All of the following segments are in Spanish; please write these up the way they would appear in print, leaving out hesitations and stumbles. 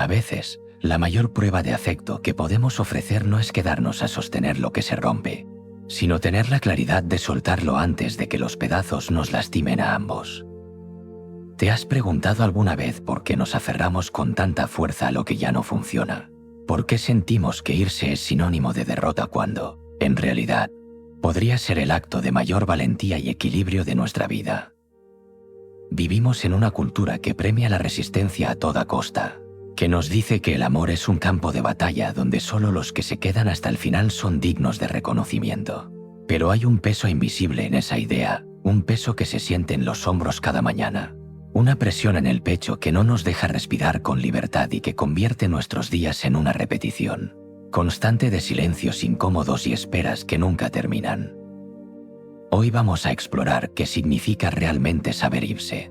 A veces, la mayor prueba de afecto que podemos ofrecer no es quedarnos a sostener lo que se rompe, sino tener la claridad de soltarlo antes de que los pedazos nos lastimen a ambos. ¿Te has preguntado alguna vez por qué nos aferramos con tanta fuerza a lo que ya no funciona? ¿Por qué sentimos que irse es sinónimo de derrota cuando, en realidad, podría ser el acto de mayor valentía y equilibrio de nuestra vida? Vivimos en una cultura que premia la resistencia a toda costa, que nos dice que el amor es un campo de batalla donde solo los que se quedan hasta el final son dignos de reconocimiento. Pero hay un peso invisible en esa idea, un peso que se siente en los hombros cada mañana, una presión en el pecho que no nos deja respirar con libertad y que convierte nuestros días en una repetición constante de silencios incómodos y esperas que nunca terminan. Hoy vamos a explorar qué significa realmente saber irse.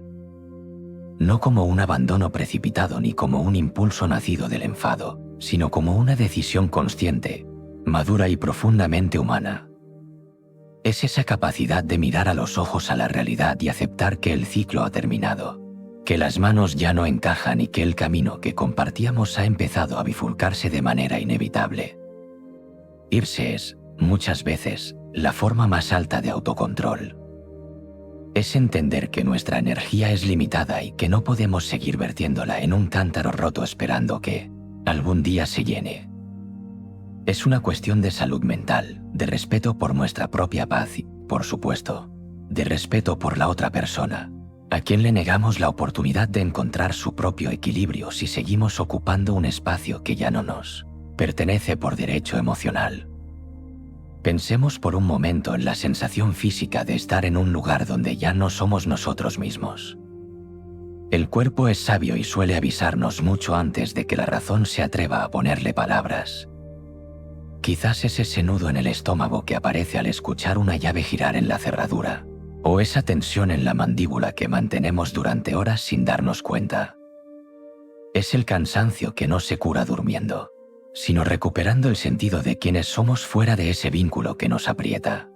No como un abandono precipitado ni como un impulso nacido del enfado, sino como una decisión consciente, madura y profundamente humana. Es esa capacidad de mirar a los ojos a la realidad y aceptar que el ciclo ha terminado, que las manos ya no encajan y que el camino que compartíamos ha empezado a bifurcarse de manera inevitable. Irse es, muchas veces, la forma más alta de autocontrol. Es entender que nuestra energía es limitada y que no podemos seguir vertiéndola en un cántaro roto esperando que algún día se llene. Es una cuestión de salud mental, de respeto por nuestra propia paz y, por supuesto, de respeto por la otra persona, a quien le negamos la oportunidad de encontrar su propio equilibrio si seguimos ocupando un espacio que ya no nos pertenece por derecho emocional. Pensemos por un momento en la sensación física de estar en un lugar donde ya no somos nosotros mismos. El cuerpo es sabio y suele avisarnos mucho antes de que la razón se atreva a ponerle palabras. Quizás es ese nudo en el estómago que aparece al escuchar una llave girar en la cerradura, o esa tensión en la mandíbula que mantenemos durante horas sin darnos cuenta. Es el cansancio que no se cura durmiendo, sino recuperando el sentido de quiénes somos fuera de ese vínculo que nos aprieta.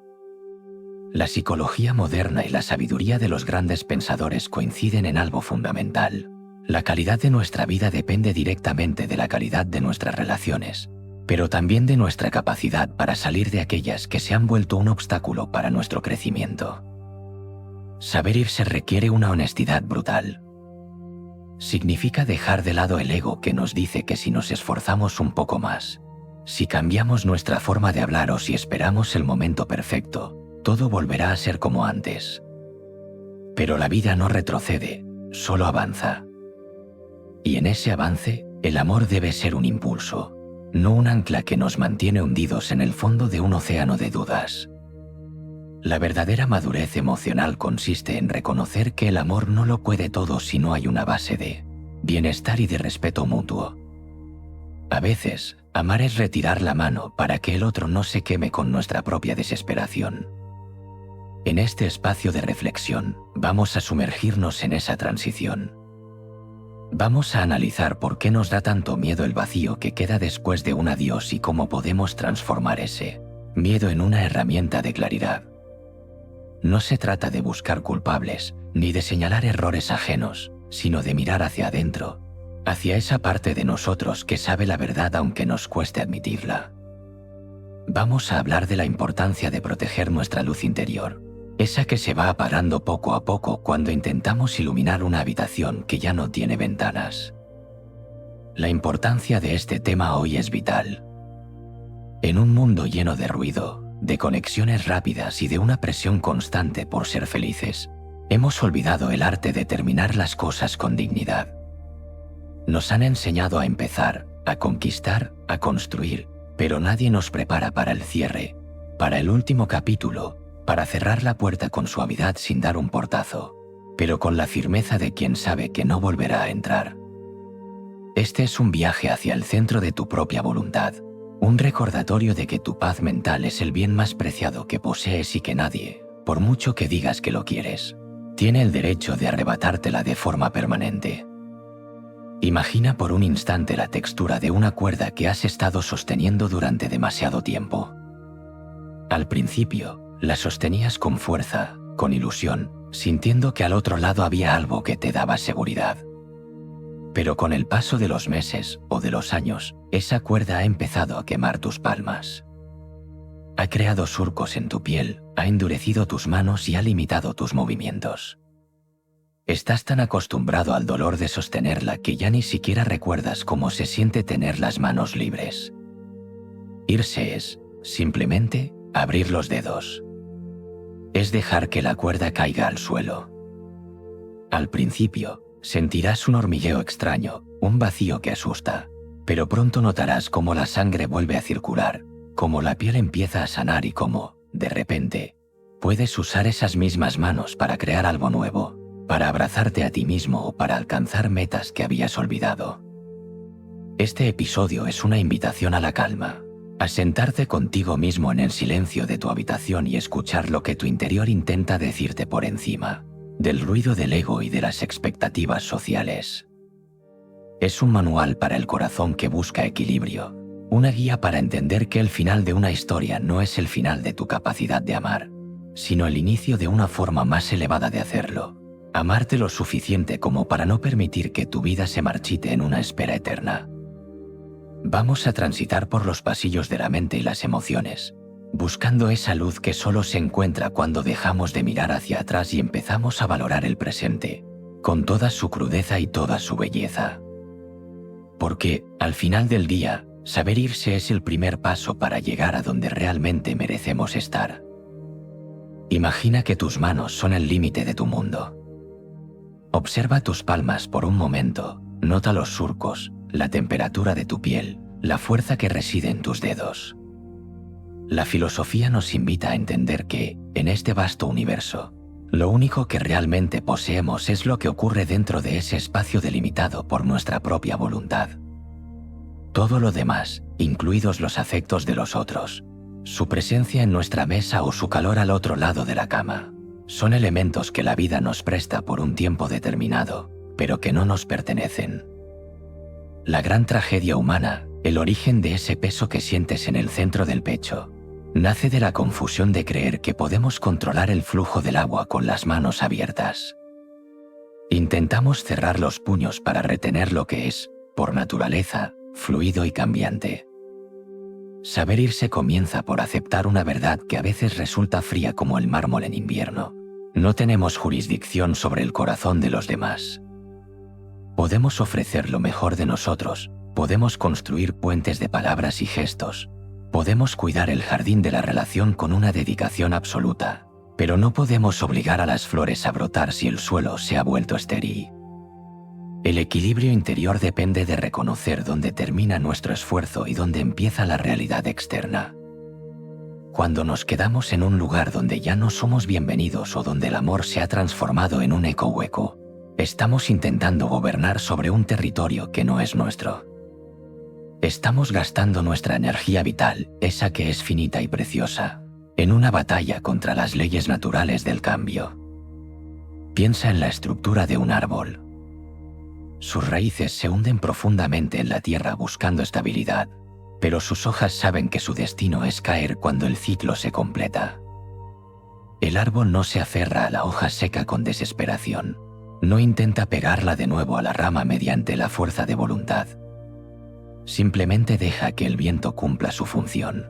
La psicología moderna y la sabiduría de los grandes pensadores coinciden en algo fundamental. La calidad de nuestra vida depende directamente de la calidad de nuestras relaciones, pero también de nuestra capacidad para salir de aquellas que se han vuelto un obstáculo para nuestro crecimiento. Saber irse requiere una honestidad brutal. Significa dejar de lado el ego que nos dice que si nos esforzamos un poco más, si cambiamos nuestra forma de hablar o si esperamos el momento perfecto, todo volverá a ser como antes. Pero la vida no retrocede, solo avanza. Y en ese avance, el amor debe ser un impulso, no un ancla que nos mantiene hundidos en el fondo de un océano de dudas. La verdadera madurez emocional consiste en reconocer que el amor no lo puede todo si no hay una base de bienestar y de respeto mutuo. A veces, amar es retirar la mano para que el otro no se queme con nuestra propia desesperación. En este espacio de reflexión, vamos a sumergirnos en esa transición. Vamos a analizar por qué nos da tanto miedo el vacío que queda después de un adiós y cómo podemos transformar ese miedo en una herramienta de claridad. No se trata de buscar culpables, ni de señalar errores ajenos, sino de mirar hacia adentro, hacia esa parte de nosotros que sabe la verdad aunque nos cueste admitirla. Vamos a hablar de la importancia de proteger nuestra luz interior, esa que se va apagando poco a poco cuando intentamos iluminar una habitación que ya no tiene ventanas. La importancia de este tema hoy es vital. En un mundo lleno de ruido, de conexiones rápidas y de una presión constante por ser felices, hemos olvidado el arte de terminar las cosas con dignidad. Nos han enseñado a empezar, a conquistar, a construir, pero nadie nos prepara para el cierre, para el último capítulo, para cerrar la puerta con suavidad sin dar un portazo, pero con la firmeza de quien sabe que no volverá a entrar. Este es un viaje hacia el centro de tu propia voluntad, un recordatorio de que tu paz mental es el bien más preciado que posees y que nadie, por mucho que digas que lo quieres, tiene el derecho de arrebatártela de forma permanente. Imagina por un instante la textura de una cuerda que has estado sosteniendo durante demasiado tiempo. Al principio, la sostenías con fuerza, con ilusión, sintiendo que al otro lado había algo que te daba seguridad. Pero con el paso de los meses o de los años, esa cuerda ha empezado a quemar tus palmas. Ha creado surcos en tu piel, ha endurecido tus manos y ha limitado tus movimientos. Estás tan acostumbrado al dolor de sostenerla que ya ni siquiera recuerdas cómo se siente tener las manos libres. Irse es, simplemente, abrir los dedos. Es dejar que la cuerda caiga al suelo. Al principio, sentirás un hormigueo extraño, un vacío que asusta, pero pronto notarás cómo la sangre vuelve a circular, cómo la piel empieza a sanar y cómo, de repente, puedes usar esas mismas manos para crear algo nuevo, para abrazarte a ti mismo o para alcanzar metas que habías olvidado. Este episodio es una invitación a la calma, a sentarte contigo mismo en el silencio de tu habitación y escuchar lo que tu interior intenta decirte por encima del ruido del ego y de las expectativas sociales. Es un manual para el corazón que busca equilibrio, una guía para entender que el final de una historia no es el final de tu capacidad de amar, sino el inicio de una forma más elevada de hacerlo. Amarte lo suficiente como para no permitir que tu vida se marchite en una espera eterna. Vamos a transitar por los pasillos de la mente y las emociones, buscando esa luz que solo se encuentra cuando dejamos de mirar hacia atrás y empezamos a valorar el presente, con toda su crudeza y toda su belleza. Porque, al final del día, saber irse es el primer paso para llegar a donde realmente merecemos estar. Imagina que tus manos son el límite de tu mundo. Observa tus palmas por un momento, nota los surcos, la temperatura de tu piel, la fuerza que reside en tus dedos. La filosofía nos invita a entender que, en este vasto universo, lo único que realmente poseemos es lo que ocurre dentro de ese espacio delimitado por nuestra propia voluntad. Todo lo demás, incluidos los afectos de los otros, su presencia en nuestra mesa o su calor al otro lado de la cama, son elementos que la vida nos presta por un tiempo determinado, pero que no nos pertenecen. La gran tragedia humana, el origen de ese peso que sientes en el centro del pecho, nace de la confusión de creer que podemos controlar el flujo del agua con las manos abiertas. Intentamos cerrar los puños para retener lo que es, por naturaleza, fluido y cambiante. Saber irse comienza por aceptar una verdad que a veces resulta fría como el mármol en invierno. No tenemos jurisdicción sobre el corazón de los demás. Podemos ofrecer lo mejor de nosotros, podemos construir puentes de palabras y gestos, podemos cuidar el jardín de la relación con una dedicación absoluta, pero no podemos obligar a las flores a brotar si el suelo se ha vuelto estéril. El equilibrio interior depende de reconocer dónde termina nuestro esfuerzo y dónde empieza la realidad externa. Cuando nos quedamos en un lugar donde ya no somos bienvenidos o donde el amor se ha transformado en un eco hueco, estamos intentando gobernar sobre un territorio que no es nuestro. Estamos gastando nuestra energía vital, esa que es finita y preciosa, en una batalla contra las leyes naturales del cambio. Piensa en la estructura de un árbol. Sus raíces se hunden profundamente en la tierra buscando estabilidad, pero sus hojas saben que su destino es caer cuando el ciclo se completa. El árbol no se aferra a la hoja seca con desesperación, no intenta pegarla de nuevo a la rama mediante la fuerza de voluntad. Simplemente deja que el viento cumpla su función.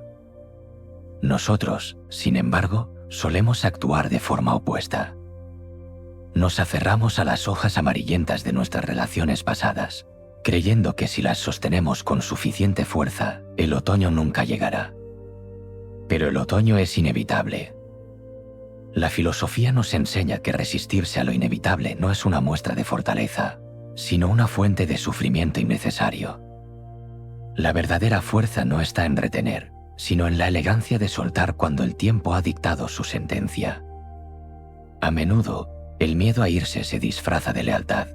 Nosotros, sin embargo, solemos actuar de forma opuesta. Nos aferramos a las hojas amarillentas de nuestras relaciones pasadas, creyendo que si las sostenemos con suficiente fuerza, el otoño nunca llegará. Pero el otoño es inevitable. La filosofía nos enseña que resistirse a lo inevitable no es una muestra de fortaleza, sino una fuente de sufrimiento innecesario. La verdadera fuerza no está en retener, sino en la elegancia de soltar cuando el tiempo ha dictado su sentencia. A menudo, el miedo a irse se disfraza de lealtad.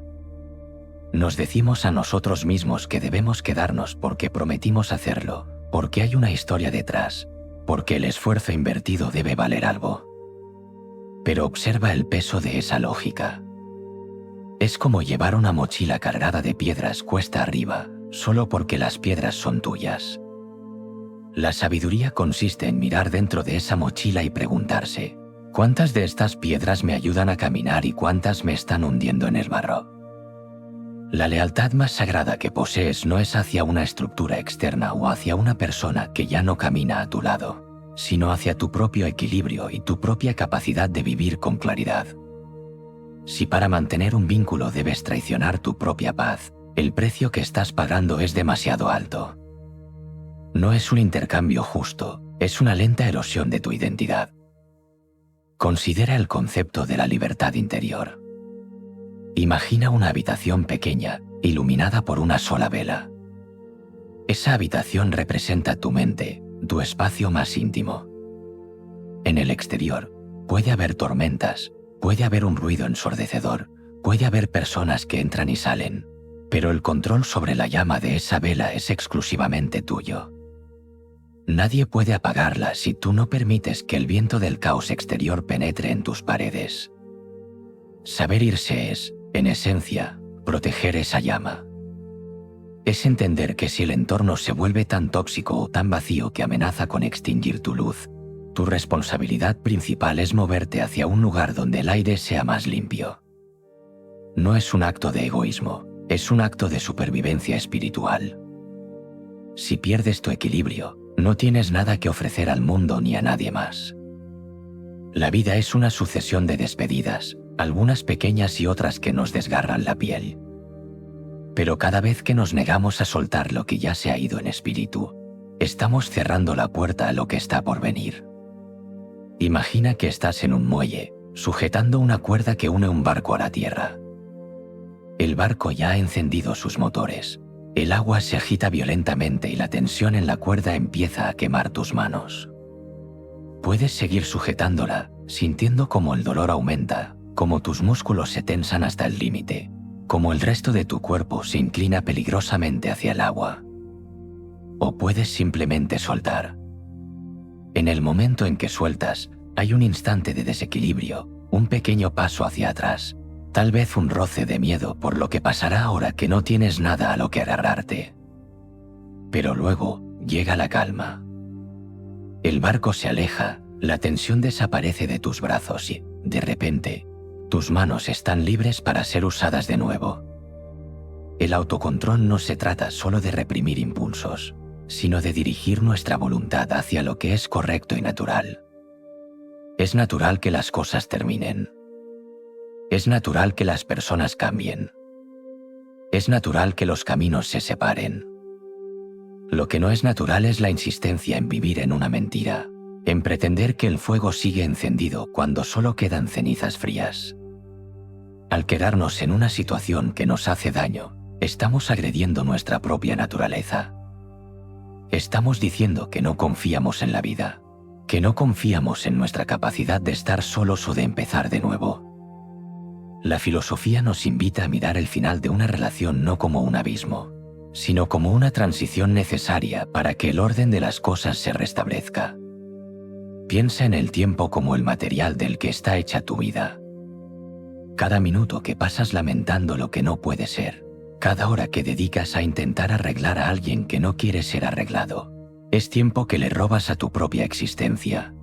Nos decimos a nosotros mismos que debemos quedarnos porque prometimos hacerlo, porque hay una historia detrás, porque el esfuerzo invertido debe valer algo. Pero observa el peso de esa lógica. Es como llevar una mochila cargada de piedras cuesta arriba, solo porque las piedras son tuyas. La sabiduría consiste en mirar dentro de esa mochila y preguntarse, ¿cuántas de estas piedras me ayudan a caminar y cuántas me están hundiendo en el barro? La lealtad más sagrada que posees no es hacia una estructura externa o hacia una persona que ya no camina a tu lado, sino hacia tu propio equilibrio y tu propia capacidad de vivir con claridad. Si para mantener un vínculo debes traicionar tu propia paz, el precio que estás pagando es demasiado alto. No es un intercambio justo, es una lenta erosión de tu identidad. Considera el concepto de la libertad interior. Imagina una habitación pequeña, iluminada por una sola vela. Esa habitación representa tu mente, tu espacio más íntimo. En el exterior, puede haber tormentas, puede haber un ruido ensordecedor, puede haber personas que entran y salen, pero el control sobre la llama de esa vela es exclusivamente tuyo. Nadie puede apagarla si tú no permites que el viento del caos exterior penetre en tus paredes. Saber irse es, en esencia, proteger esa llama. Es entender que si el entorno se vuelve tan tóxico o tan vacío que amenaza con extinguir tu luz, tu responsabilidad principal es moverte hacia un lugar donde el aire sea más limpio. No es un acto de egoísmo, es un acto de supervivencia espiritual. Si pierdes tu equilibrio, no tienes nada que ofrecer al mundo ni a nadie más. La vida es una sucesión de despedidas, algunas pequeñas y otras que nos desgarran la piel. Pero cada vez que nos negamos a soltar lo que ya se ha ido en espíritu, estamos cerrando la puerta a lo que está por venir. Imagina que estás en un muelle, sujetando una cuerda que une un barco a la tierra. El barco ya ha encendido sus motores. El agua se agita violentamente y la tensión en la cuerda empieza a quemar tus manos. Puedes seguir sujetándola, sintiendo cómo el dolor aumenta, cómo tus músculos se tensan hasta el límite, cómo el resto de tu cuerpo se inclina peligrosamente hacia el agua. O puedes simplemente soltar. En el momento en que sueltas, hay un instante de desequilibrio, un pequeño paso hacia atrás, tal vez un roce de miedo por lo que pasará ahora que no tienes nada a lo que agarrarte. Pero luego llega la calma. El barco se aleja, la tensión desaparece de tus brazos y, de repente, tus manos están libres para ser usadas de nuevo. El autocontrol no se trata solo de reprimir impulsos, sino de dirigir nuestra voluntad hacia lo que es correcto y natural. Es natural que las cosas terminen. Es natural que las personas cambien. Es natural que los caminos se separen. Lo que no es natural es la insistencia en vivir en una mentira, en pretender que el fuego sigue encendido cuando solo quedan cenizas frías. Al quedarnos en una situación que nos hace daño, estamos agrediendo nuestra propia naturaleza. Estamos diciendo que no confiamos en la vida, que no confiamos en nuestra capacidad de estar solos o de empezar de nuevo. La filosofía nos invita a mirar el final de una relación no como un abismo, sino como una transición necesaria para que el orden de las cosas se restablezca. Piensa en el tiempo como el material del que está hecha tu vida. Cada minuto que pasas lamentando lo que no puede ser, cada hora que dedicas a intentar arreglar a alguien que no quiere ser arreglado, es tiempo que le robas a tu propia existencia.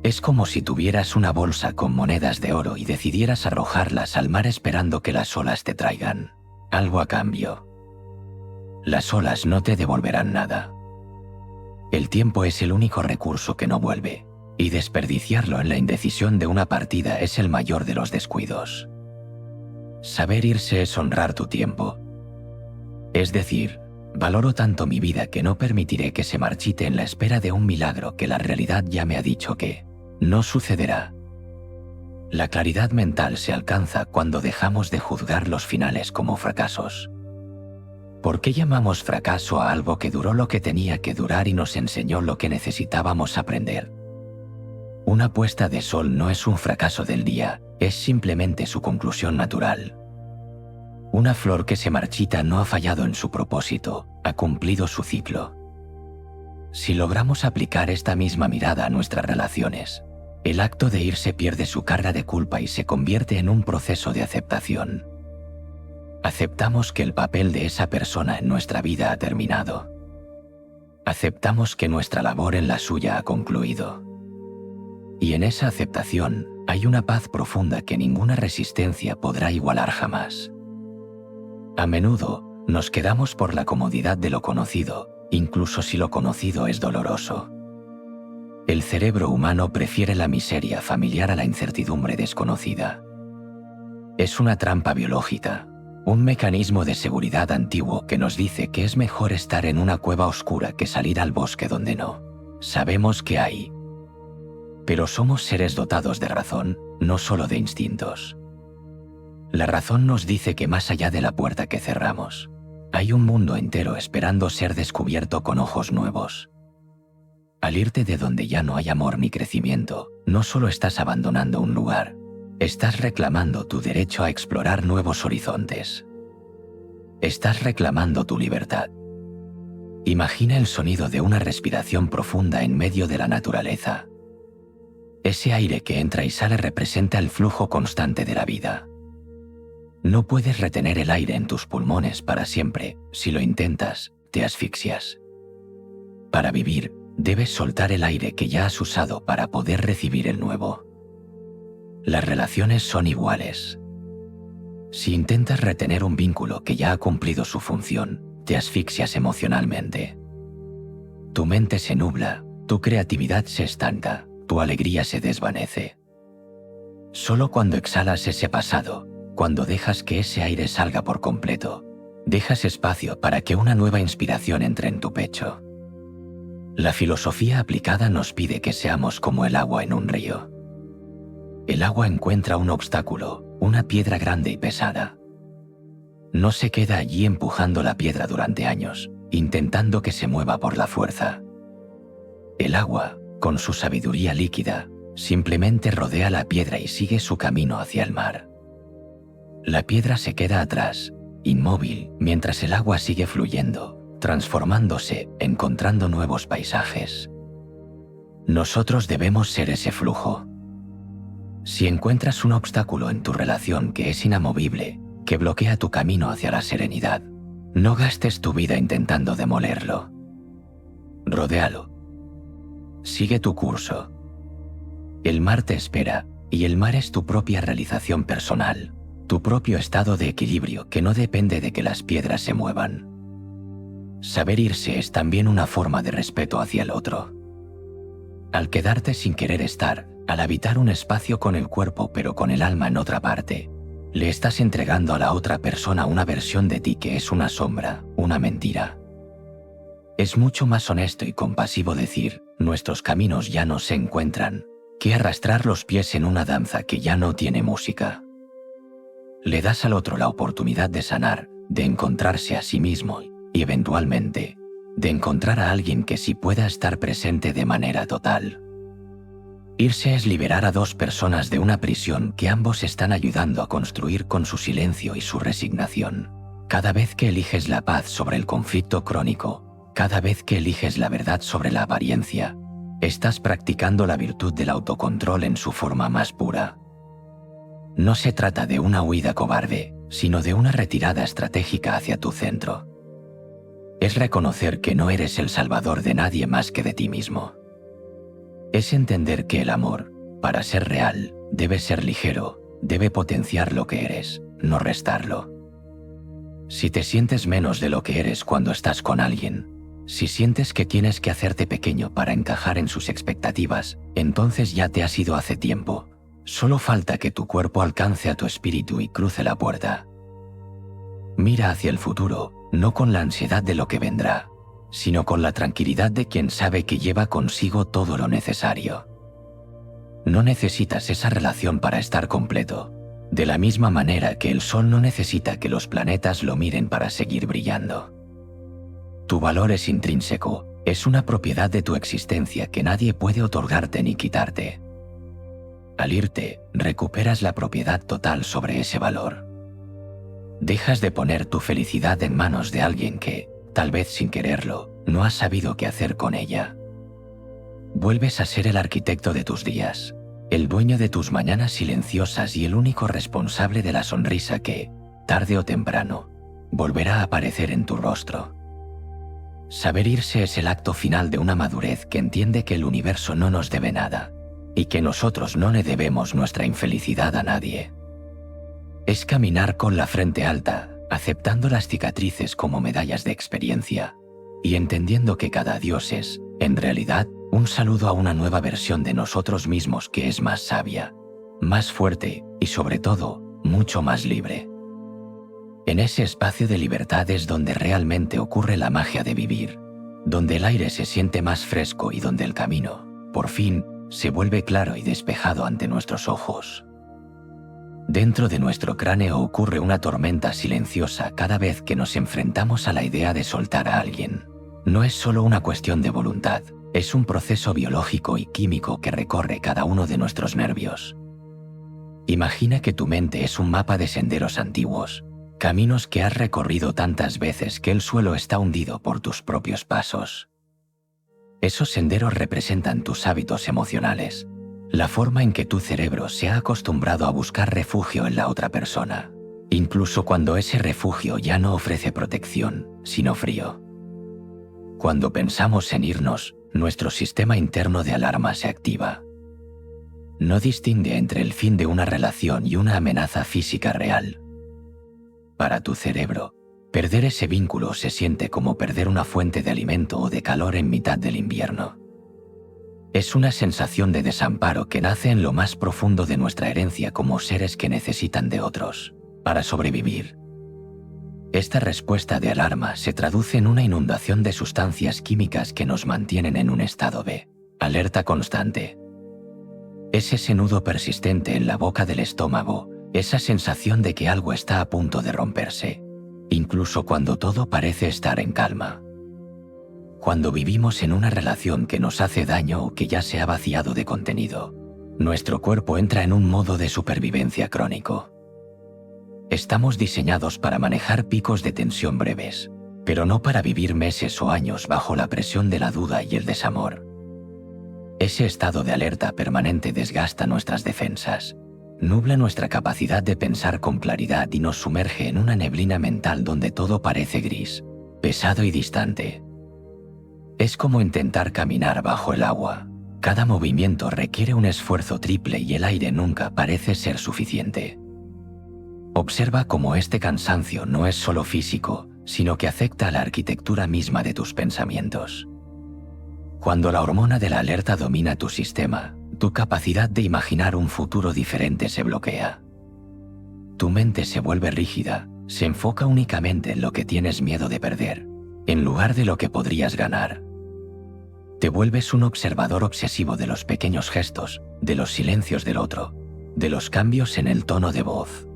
Es como si tuvieras una bolsa con monedas de oro y decidieras arrojarlas al mar esperando que las olas te traigan algo a cambio. Las olas no te devolverán nada. El tiempo es el único recurso que no vuelve, y desperdiciarlo en la indecisión de una partida es el mayor de los descuidos. Saber irse es honrar tu tiempo. Es decir, valoro tanto mi vida que no permitiré que se marchite en la espera de un milagro que la realidad ya me ha dicho que no sucederá. La claridad mental se alcanza cuando dejamos de juzgar los finales como fracasos. ¿Por qué llamamos fracaso a algo que duró lo que tenía que durar y nos enseñó lo que necesitábamos aprender? Una puesta de sol no es un fracaso del día, es simplemente su conclusión natural. Una flor que se marchita no ha fallado en su propósito, ha cumplido su ciclo. Si logramos aplicar esta misma mirada a nuestras relaciones, el acto de irse pierde su carga de culpa y se convierte en un proceso de aceptación. Aceptamos que el papel de esa persona en nuestra vida ha terminado. Aceptamos que nuestra labor en la suya ha concluido. Y en esa aceptación hay una paz profunda que ninguna resistencia podrá igualar jamás. A menudo, nos quedamos por la comodidad de lo conocido, incluso si lo conocido es doloroso. El cerebro humano prefiere la miseria familiar a la incertidumbre desconocida. Es una trampa biológica, un mecanismo de seguridad antiguo que nos dice que es mejor estar en una cueva oscura que salir al bosque donde no sabemos qué hay. Pero somos seres dotados de razón, no solo de instintos. La razón nos dice que más allá de la puerta que cerramos, hay un mundo entero esperando ser descubierto con ojos nuevos. Al irte de donde ya no hay amor ni crecimiento, no solo estás abandonando un lugar, estás reclamando tu derecho a explorar nuevos horizontes. Estás reclamando tu libertad. Imagina el sonido de una respiración profunda en medio de la naturaleza. Ese aire que entra y sale representa el flujo constante de la vida. No puedes retener el aire en tus pulmones para siempre. Si lo intentas, te asfixias. Para vivir, debes soltar el aire que ya has usado para poder recibir el nuevo. Las relaciones son iguales. Si intentas retener un vínculo que ya ha cumplido su función, te asfixias emocionalmente. Tu mente se nubla, tu creatividad se estanca, tu alegría se desvanece. Solo cuando exhalas ese pasado, cuando dejas que ese aire salga por completo, dejas espacio para que una nueva inspiración entre en tu pecho. La filosofía aplicada nos pide que seamos como el agua en un río. El agua encuentra un obstáculo, una piedra grande y pesada. No se queda allí empujando la piedra durante años, intentando que se mueva por la fuerza. El agua, con su sabiduría líquida, simplemente rodea la piedra y sigue su camino hacia el mar. La piedra se queda atrás, inmóvil, mientras el agua sigue fluyendo, transformándose, encontrando nuevos paisajes. Nosotros debemos ser ese flujo. Si encuentras un obstáculo en tu relación que es inamovible, que bloquea tu camino hacia la serenidad, no gastes tu vida intentando demolerlo. Rodéalo. Sigue tu curso. El mar te espera, y el mar es tu propia realización personal, tu propio estado de equilibrio que no depende de que las piedras se muevan. Saber irse es también una forma de respeto hacia el otro. Al quedarte sin querer estar, al habitar un espacio con el cuerpo pero con el alma en otra parte, le estás entregando a la otra persona una versión de ti que es una sombra, una mentira. Es mucho más honesto y compasivo decir, nuestros caminos ya no se encuentran, que arrastrar los pies en una danza que ya no tiene música. Le das al otro la oportunidad de sanar, de encontrarse a sí mismo y, eventualmente, de encontrar a alguien que sí pueda estar presente de manera total. Irse es liberar a dos personas de una prisión que ambos están ayudando a construir con su silencio y su resignación. Cada vez que eliges la paz sobre el conflicto crónico, cada vez que eliges la verdad sobre la apariencia, estás practicando la virtud del autocontrol en su forma más pura. No se trata de una huida cobarde, sino de una retirada estratégica hacia tu centro. Es reconocer que no eres el salvador de nadie más que de ti mismo. Es entender que el amor, para ser real, debe ser ligero, debe potenciar lo que eres, no restarlo. Si te sientes menos de lo que eres cuando estás con alguien, si sientes que tienes que hacerte pequeño para encajar en sus expectativas, entonces ya te has ido hace tiempo. Solo falta que tu cuerpo alcance a tu espíritu y cruce la puerta. Mira hacia el futuro, no con la ansiedad de lo que vendrá, sino con la tranquilidad de quien sabe que lleva consigo todo lo necesario. No necesitas esa relación para estar completo, de la misma manera que el sol no necesita que los planetas lo miren para seguir brillando. Tu valor es intrínseco, es una propiedad de tu existencia que nadie puede otorgarte ni quitarte. Al irte, recuperas la propiedad total sobre ese valor. Dejas de poner tu felicidad en manos de alguien que, tal vez sin quererlo, no has sabido qué hacer con ella. Vuelves a ser el arquitecto de tus días, el dueño de tus mañanas silenciosas y el único responsable de la sonrisa que, tarde o temprano, volverá a aparecer en tu rostro. Saber irse es el acto final de una madurez que entiende que el universo no nos debe nada, y que nosotros no le debemos nuestra infelicidad a nadie. Es caminar con la frente alta, aceptando las cicatrices como medallas de experiencia y entendiendo que cada adiós es, en realidad, un saludo a una nueva versión de nosotros mismos que es más sabia, más fuerte y, sobre todo, mucho más libre. En ese espacio de libertad es donde realmente ocurre la magia de vivir, donde el aire se siente más fresco y donde el camino, por fin, se vuelve claro y despejado ante nuestros ojos. Dentro de nuestro cráneo ocurre una tormenta silenciosa cada vez que nos enfrentamos a la idea de soltar a alguien. No es solo una cuestión de voluntad, es un proceso biológico y químico que recorre cada uno de nuestros nervios. Imagina que tu mente es un mapa de senderos antiguos, caminos que has recorrido tantas veces que el suelo está hundido por tus propios pasos. Esos senderos representan tus hábitos emocionales, la forma en que tu cerebro se ha acostumbrado a buscar refugio en la otra persona, incluso cuando ese refugio ya no ofrece protección, sino frío. Cuando pensamos en irnos, nuestro sistema interno de alarma se activa. No distingue entre el fin de una relación y una amenaza física real. Para tu cerebro, perder ese vínculo se siente como perder una fuente de alimento o de calor en mitad del invierno. Es una sensación de desamparo que nace en lo más profundo de nuestra herencia como seres que necesitan de otros para sobrevivir. Esta respuesta de alarma se traduce en una inundación de sustancias químicas que nos mantienen en un estado de alerta constante. Es ese nudo persistente en la boca del estómago, esa sensación de que algo está a punto de romperse, incluso cuando todo parece estar en calma. Cuando vivimos en una relación que nos hace daño o que ya se ha vaciado de contenido, nuestro cuerpo entra en un modo de supervivencia crónico. Estamos diseñados para manejar picos de tensión breves, pero no para vivir meses o años bajo la presión de la duda y el desamor. Ese estado de alerta permanente desgasta nuestras defensas, nubla nuestra capacidad de pensar con claridad y nos sumerge en una neblina mental donde todo parece gris, pesado y distante. Es como intentar caminar bajo el agua. Cada movimiento requiere un esfuerzo triple y el aire nunca parece ser suficiente. Observa cómo este cansancio no es solo físico, sino que afecta a la arquitectura misma de tus pensamientos. Cuando la hormona de la alerta domina tu sistema, tu capacidad de imaginar un futuro diferente se bloquea. Tu mente se vuelve rígida, se enfoca únicamente en lo que tienes miedo de perder, en lugar de lo que podrías ganar. Te vuelves un observador obsesivo de los pequeños gestos, de los silencios del otro, de los cambios en el tono de voz.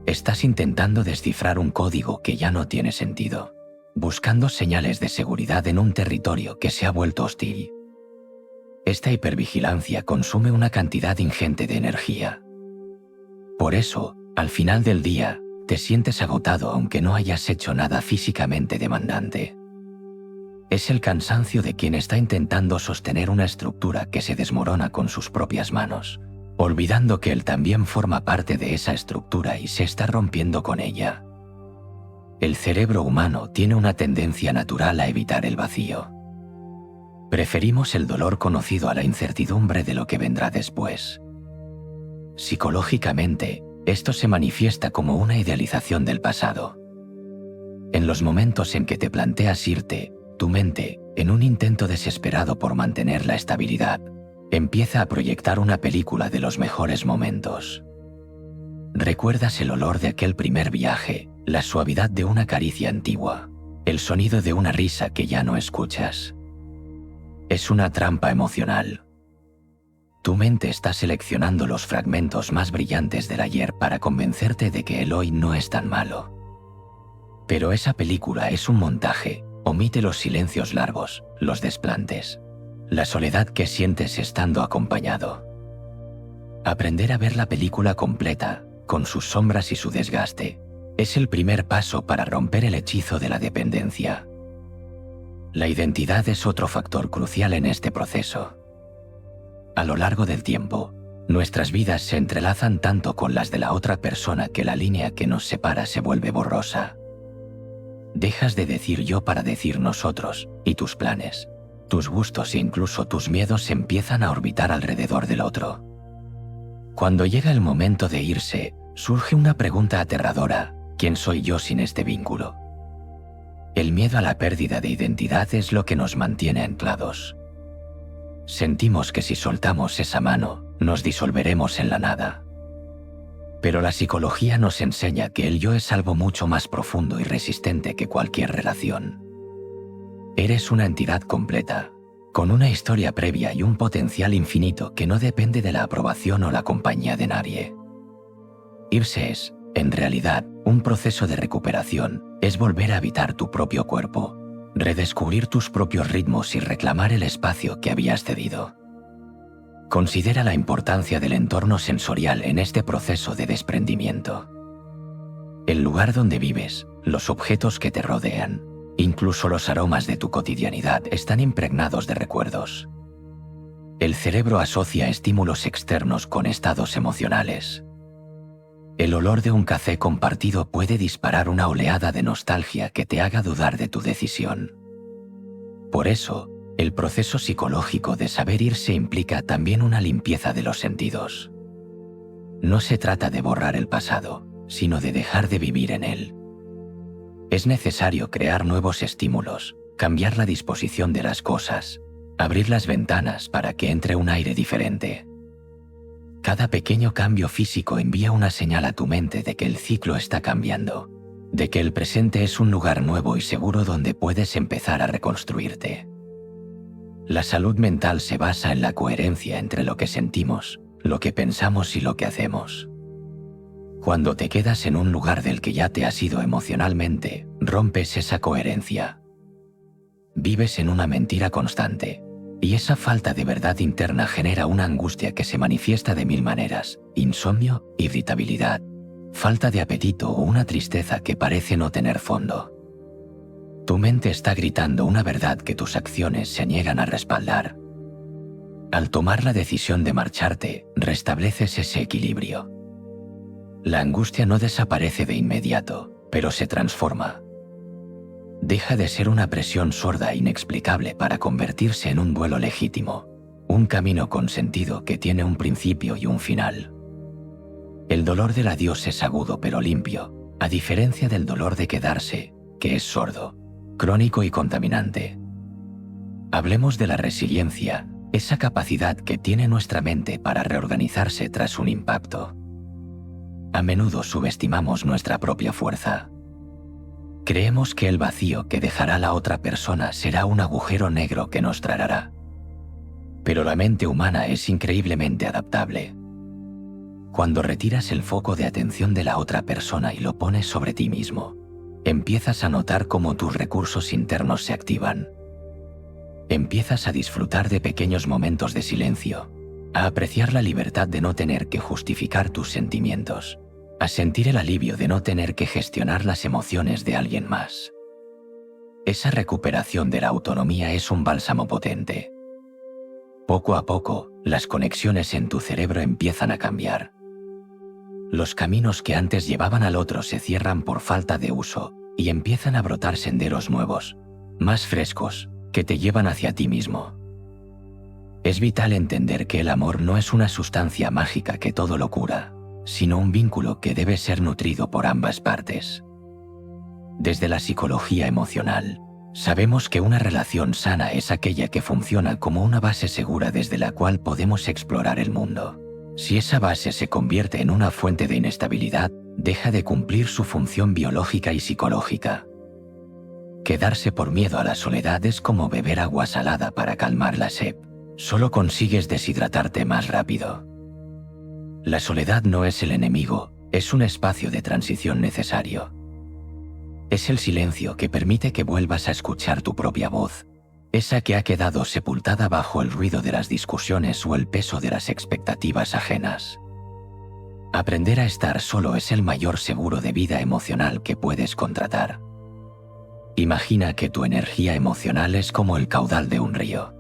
Estás intentando descifrar un código que ya no tiene sentido, buscando señales de seguridad en un territorio que se ha vuelto hostil. Esta hipervigilancia consume una cantidad ingente de energía. Por eso, al final del día, te sientes agotado aunque no hayas hecho nada físicamente demandante. Es el cansancio de quien está intentando sostener una estructura que se desmorona con sus propias manos, olvidando que él también forma parte de esa estructura y se está rompiendo con ella. El cerebro humano tiene una tendencia natural a evitar el vacío. Preferimos el dolor conocido a la incertidumbre de lo que vendrá después. Psicológicamente, esto se manifiesta como una idealización del pasado. En los momentos en que te planteas irte, tu mente, en un intento desesperado por mantener la estabilidad, empieza a proyectar una película de los mejores momentos. Recuerdas el olor de aquel primer viaje, la suavidad de una caricia antigua, el sonido de una risa que ya no escuchas. Es una trampa emocional. Tu mente está seleccionando los fragmentos más brillantes del ayer para convencerte de que el hoy no es tan malo. Pero esa película es un montaje. Omite los silencios largos, los desplantes, la soledad que sientes estando acompañado. Aprender a ver la película completa, con sus sombras y su desgaste, es el primer paso para romper el hechizo de la dependencia. La identidad es otro factor crucial en este proceso. A lo largo del tiempo, nuestras vidas se entrelazan tanto con las de la otra persona que la línea que nos separa se vuelve borrosa. Dejas de decir yo para decir nosotros, y tus planes, tus gustos e incluso tus miedos empiezan a orbitar alrededor del otro. Cuando llega el momento de irse, surge una pregunta aterradora: ¿Quién soy yo sin este vínculo? El miedo a la pérdida de identidad es lo que nos mantiene anclados. Sentimos que si soltamos esa mano, nos disolveremos en la nada. Pero la psicología nos enseña que el yo es algo mucho más profundo y resistente que cualquier relación. Eres una entidad completa, con una historia previa y un potencial infinito que no depende de la aprobación o la compañía de nadie. Irse es, en realidad, un proceso de recuperación, es volver a habitar tu propio cuerpo, redescubrir tus propios ritmos y reclamar el espacio que habías cedido. Considera la importancia del entorno sensorial en este proceso de desprendimiento. El lugar donde vives, los objetos que te rodean, incluso los aromas de tu cotidianidad están impregnados de recuerdos. El cerebro asocia estímulos externos con estados emocionales. El olor de un café compartido puede disparar una oleada de nostalgia que te haga dudar de tu decisión. Por eso, el proceso psicológico de saber irse implica también una limpieza de los sentidos. No se trata de borrar el pasado, sino de dejar de vivir en él. Es necesario crear nuevos estímulos, cambiar la disposición de las cosas, abrir las ventanas para que entre un aire diferente. Cada pequeño cambio físico envía una señal a tu mente de que el ciclo está cambiando, de que el presente es un lugar nuevo y seguro donde puedes empezar a reconstruirte. La salud mental se basa en la coherencia entre lo que sentimos, lo que pensamos y lo que hacemos. Cuando te quedas en un lugar del que ya te has ido emocionalmente, rompes esa coherencia. Vives en una mentira constante, y esa falta de verdad interna genera una angustia que se manifiesta de mil maneras: insomnio, irritabilidad, falta de apetito o una tristeza que parece no tener fondo. Tu mente está gritando una verdad que tus acciones se niegan a respaldar. Al tomar la decisión de marcharte, restableces ese equilibrio. La angustia no desaparece de inmediato, pero se transforma. Deja de ser una presión sorda e inexplicable para convertirse en un duelo legítimo, un camino con sentido que tiene un principio y un final. El dolor del adiós es agudo pero limpio, a diferencia del dolor de quedarse, que es sordo, crónico y contaminante. Hablemos de la resiliencia, esa capacidad que tiene nuestra mente para reorganizarse tras un impacto. A menudo subestimamos nuestra propia fuerza. Creemos que el vacío que dejará la otra persona será un agujero negro que nos trará. Pero la mente humana es increíblemente adaptable. Cuando retiras el foco de atención de la otra persona y lo pones sobre ti mismo, empiezas a notar cómo tus recursos internos se activan. Empiezas a disfrutar de pequeños momentos de silencio, a apreciar la libertad de no tener que justificar tus sentimientos, a sentir el alivio de no tener que gestionar las emociones de alguien más. Esa recuperación de la autonomía es un bálsamo potente. Poco a poco, las conexiones en tu cerebro empiezan a cambiar. Los caminos que antes llevaban al otro se cierran por falta de uso y empiezan a brotar senderos nuevos, más frescos, que te llevan hacia ti mismo. Es vital entender que el amor no es una sustancia mágica que todo lo cura, sino un vínculo que debe ser nutrido por ambas partes. Desde la psicología emocional, sabemos que una relación sana es aquella que funciona como una base segura desde la cual podemos explorar el mundo. Si esa base se convierte en una fuente de inestabilidad, deja de cumplir su función biológica y psicológica. Quedarse por miedo a la soledad es como beber agua salada para calmar la sed. Solo consigues deshidratarte más rápido. La soledad no es el enemigo, es un espacio de transición necesario. Es el silencio que permite que vuelvas a escuchar tu propia voz, esa que ha quedado sepultada bajo el ruido de las discusiones o el peso de las expectativas ajenas. Aprender a estar solo es el mayor seguro de vida emocional que puedes contratar. Imagina que tu energía emocional es como el caudal de un río.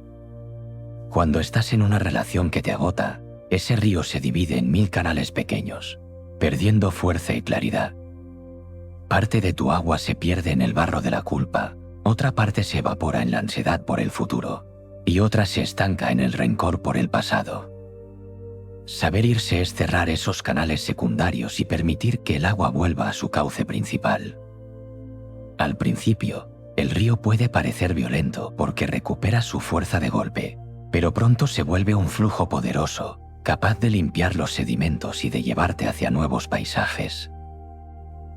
Cuando estás en una relación que te agota, ese río se divide en 1000 canales pequeños, perdiendo fuerza y claridad. Parte de tu agua se pierde en el barro de la culpa, otra parte se evapora en la ansiedad por el futuro, y otra se estanca en el rencor por el pasado. Saber irse es cerrar esos canales secundarios y permitir que el agua vuelva a su cauce principal. Al principio, el río puede parecer violento porque recupera su fuerza de golpe, pero pronto se vuelve un flujo poderoso, capaz de limpiar los sedimentos y de llevarte hacia nuevos paisajes.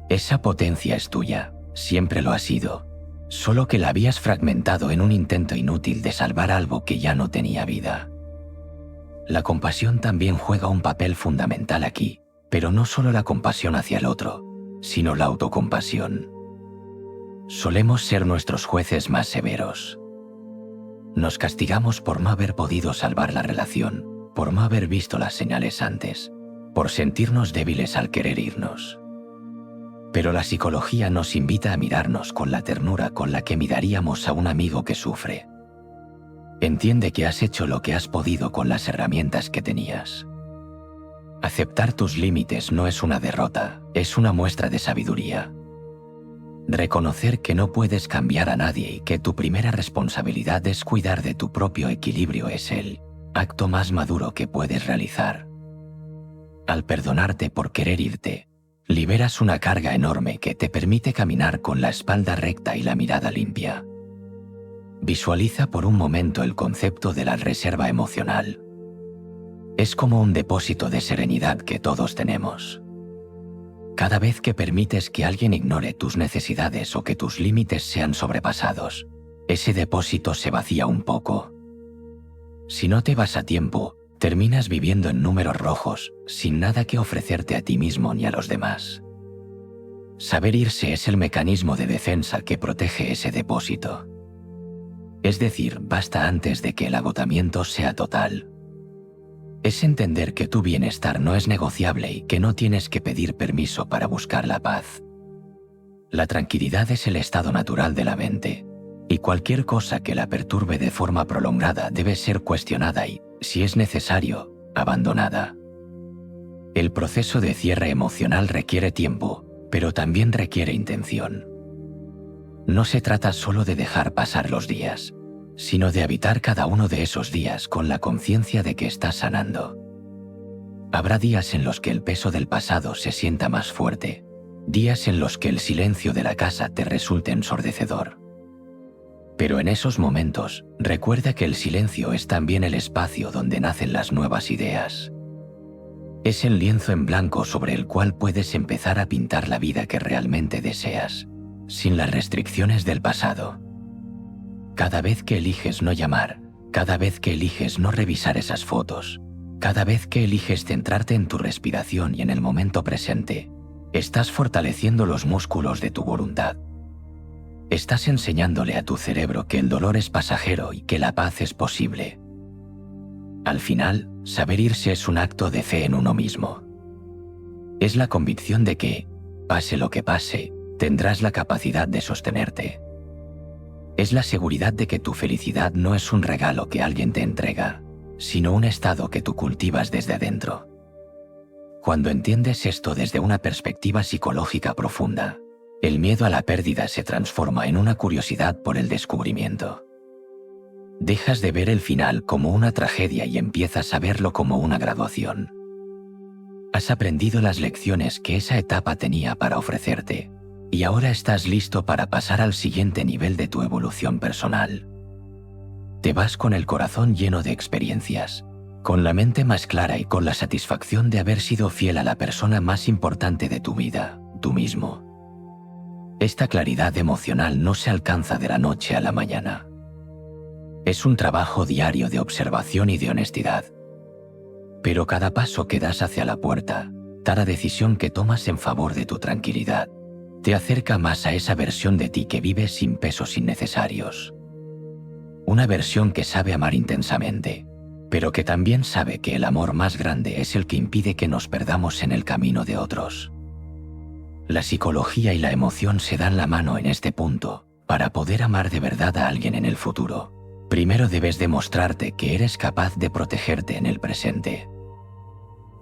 Esa potencia es tuya, siempre lo ha sido, solo que la habías fragmentado en un intento inútil de salvar algo que ya no tenía vida. La compasión también juega un papel fundamental aquí, pero no solo la compasión hacia el otro, sino la autocompasión. Solemos ser nuestros jueces más severos. Nos castigamos por no haber podido salvar la relación, por no haber visto las señales antes, por sentirnos débiles al querer irnos. Pero la psicología nos invita a mirarnos con la ternura con la que miraríamos a un amigo que sufre. Entiende que has hecho lo que has podido con las herramientas que tenías. Aceptar tus límites no es una derrota, es una muestra de sabiduría. Reconocer que no puedes cambiar a nadie y que tu primera responsabilidad es cuidar de tu propio equilibrio es el acto más maduro que puedes realizar. Al perdonarte por querer irte, liberas una carga enorme que te permite caminar con la espalda recta y la mirada limpia. Visualiza por un momento el concepto de la reserva emocional. Es como un depósito de serenidad que todos tenemos. Cada vez que permites que alguien ignore tus necesidades o que tus límites sean sobrepasados, ese depósito se vacía un poco. Si no te vas a tiempo, terminas viviendo en números rojos, sin nada que ofrecerte a ti mismo ni a los demás. Saber irse es el mecanismo de defensa que protege ese depósito. Es decir, basta antes de que el agotamiento sea total. Es entender que tu bienestar no es negociable y que no tienes que pedir permiso para buscar la paz. La tranquilidad es el estado natural de la mente, y cualquier cosa que la perturbe de forma prolongada debe ser cuestionada y, si es necesario, abandonada. El proceso de cierre emocional requiere tiempo, pero también requiere intención. No se trata solo de dejar pasar los días, sino de habitar cada uno de esos días con la conciencia de que estás sanando. Habrá días en los que el peso del pasado se sienta más fuerte, días en los que el silencio de la casa te resulte ensordecedor. Pero en esos momentos, recuerda que el silencio es también el espacio donde nacen las nuevas ideas. Es el lienzo en blanco sobre el cual puedes empezar a pintar la vida que realmente deseas, sin las restricciones del pasado. Cada vez que eliges no llamar, cada vez que eliges no revisar esas fotos, cada vez que eliges centrarte en tu respiración y en el momento presente, estás fortaleciendo los músculos de tu voluntad. Estás enseñándole a tu cerebro que el dolor es pasajero y que la paz es posible. Al final, saber irse es un acto de fe en uno mismo. Es la convicción de que, pase lo que pase, tendrás la capacidad de sostenerte. Es la seguridad de que tu felicidad no es un regalo que alguien te entrega, sino un estado que tú cultivas desde adentro. Cuando entiendes esto desde una perspectiva psicológica profunda, el miedo a la pérdida se transforma en una curiosidad por el descubrimiento. Dejas de ver el final como una tragedia y empiezas a verlo como una graduación. Has aprendido las lecciones que esa etapa tenía para ofrecerte, y ahora estás listo para pasar al siguiente nivel de tu evolución personal. Te vas con el corazón lleno de experiencias, con la mente más clara y con la satisfacción de haber sido fiel a la persona más importante de tu vida, tú mismo. Esta claridad emocional no se alcanza de la noche a la mañana. Es un trabajo diario de observación y de honestidad. Pero cada paso que das hacia la puerta, cada decisión que tomas en favor de tu tranquilidad, te acerca más a esa versión de ti que vive sin pesos innecesarios. Una versión que sabe amar intensamente, pero que también sabe que el amor más grande es el que impide que nos perdamos en el camino de otros. La psicología y la emoción se dan la mano en este punto. Para poder amar de verdad a alguien en el futuro, primero debes demostrarte que eres capaz de protegerte en el presente.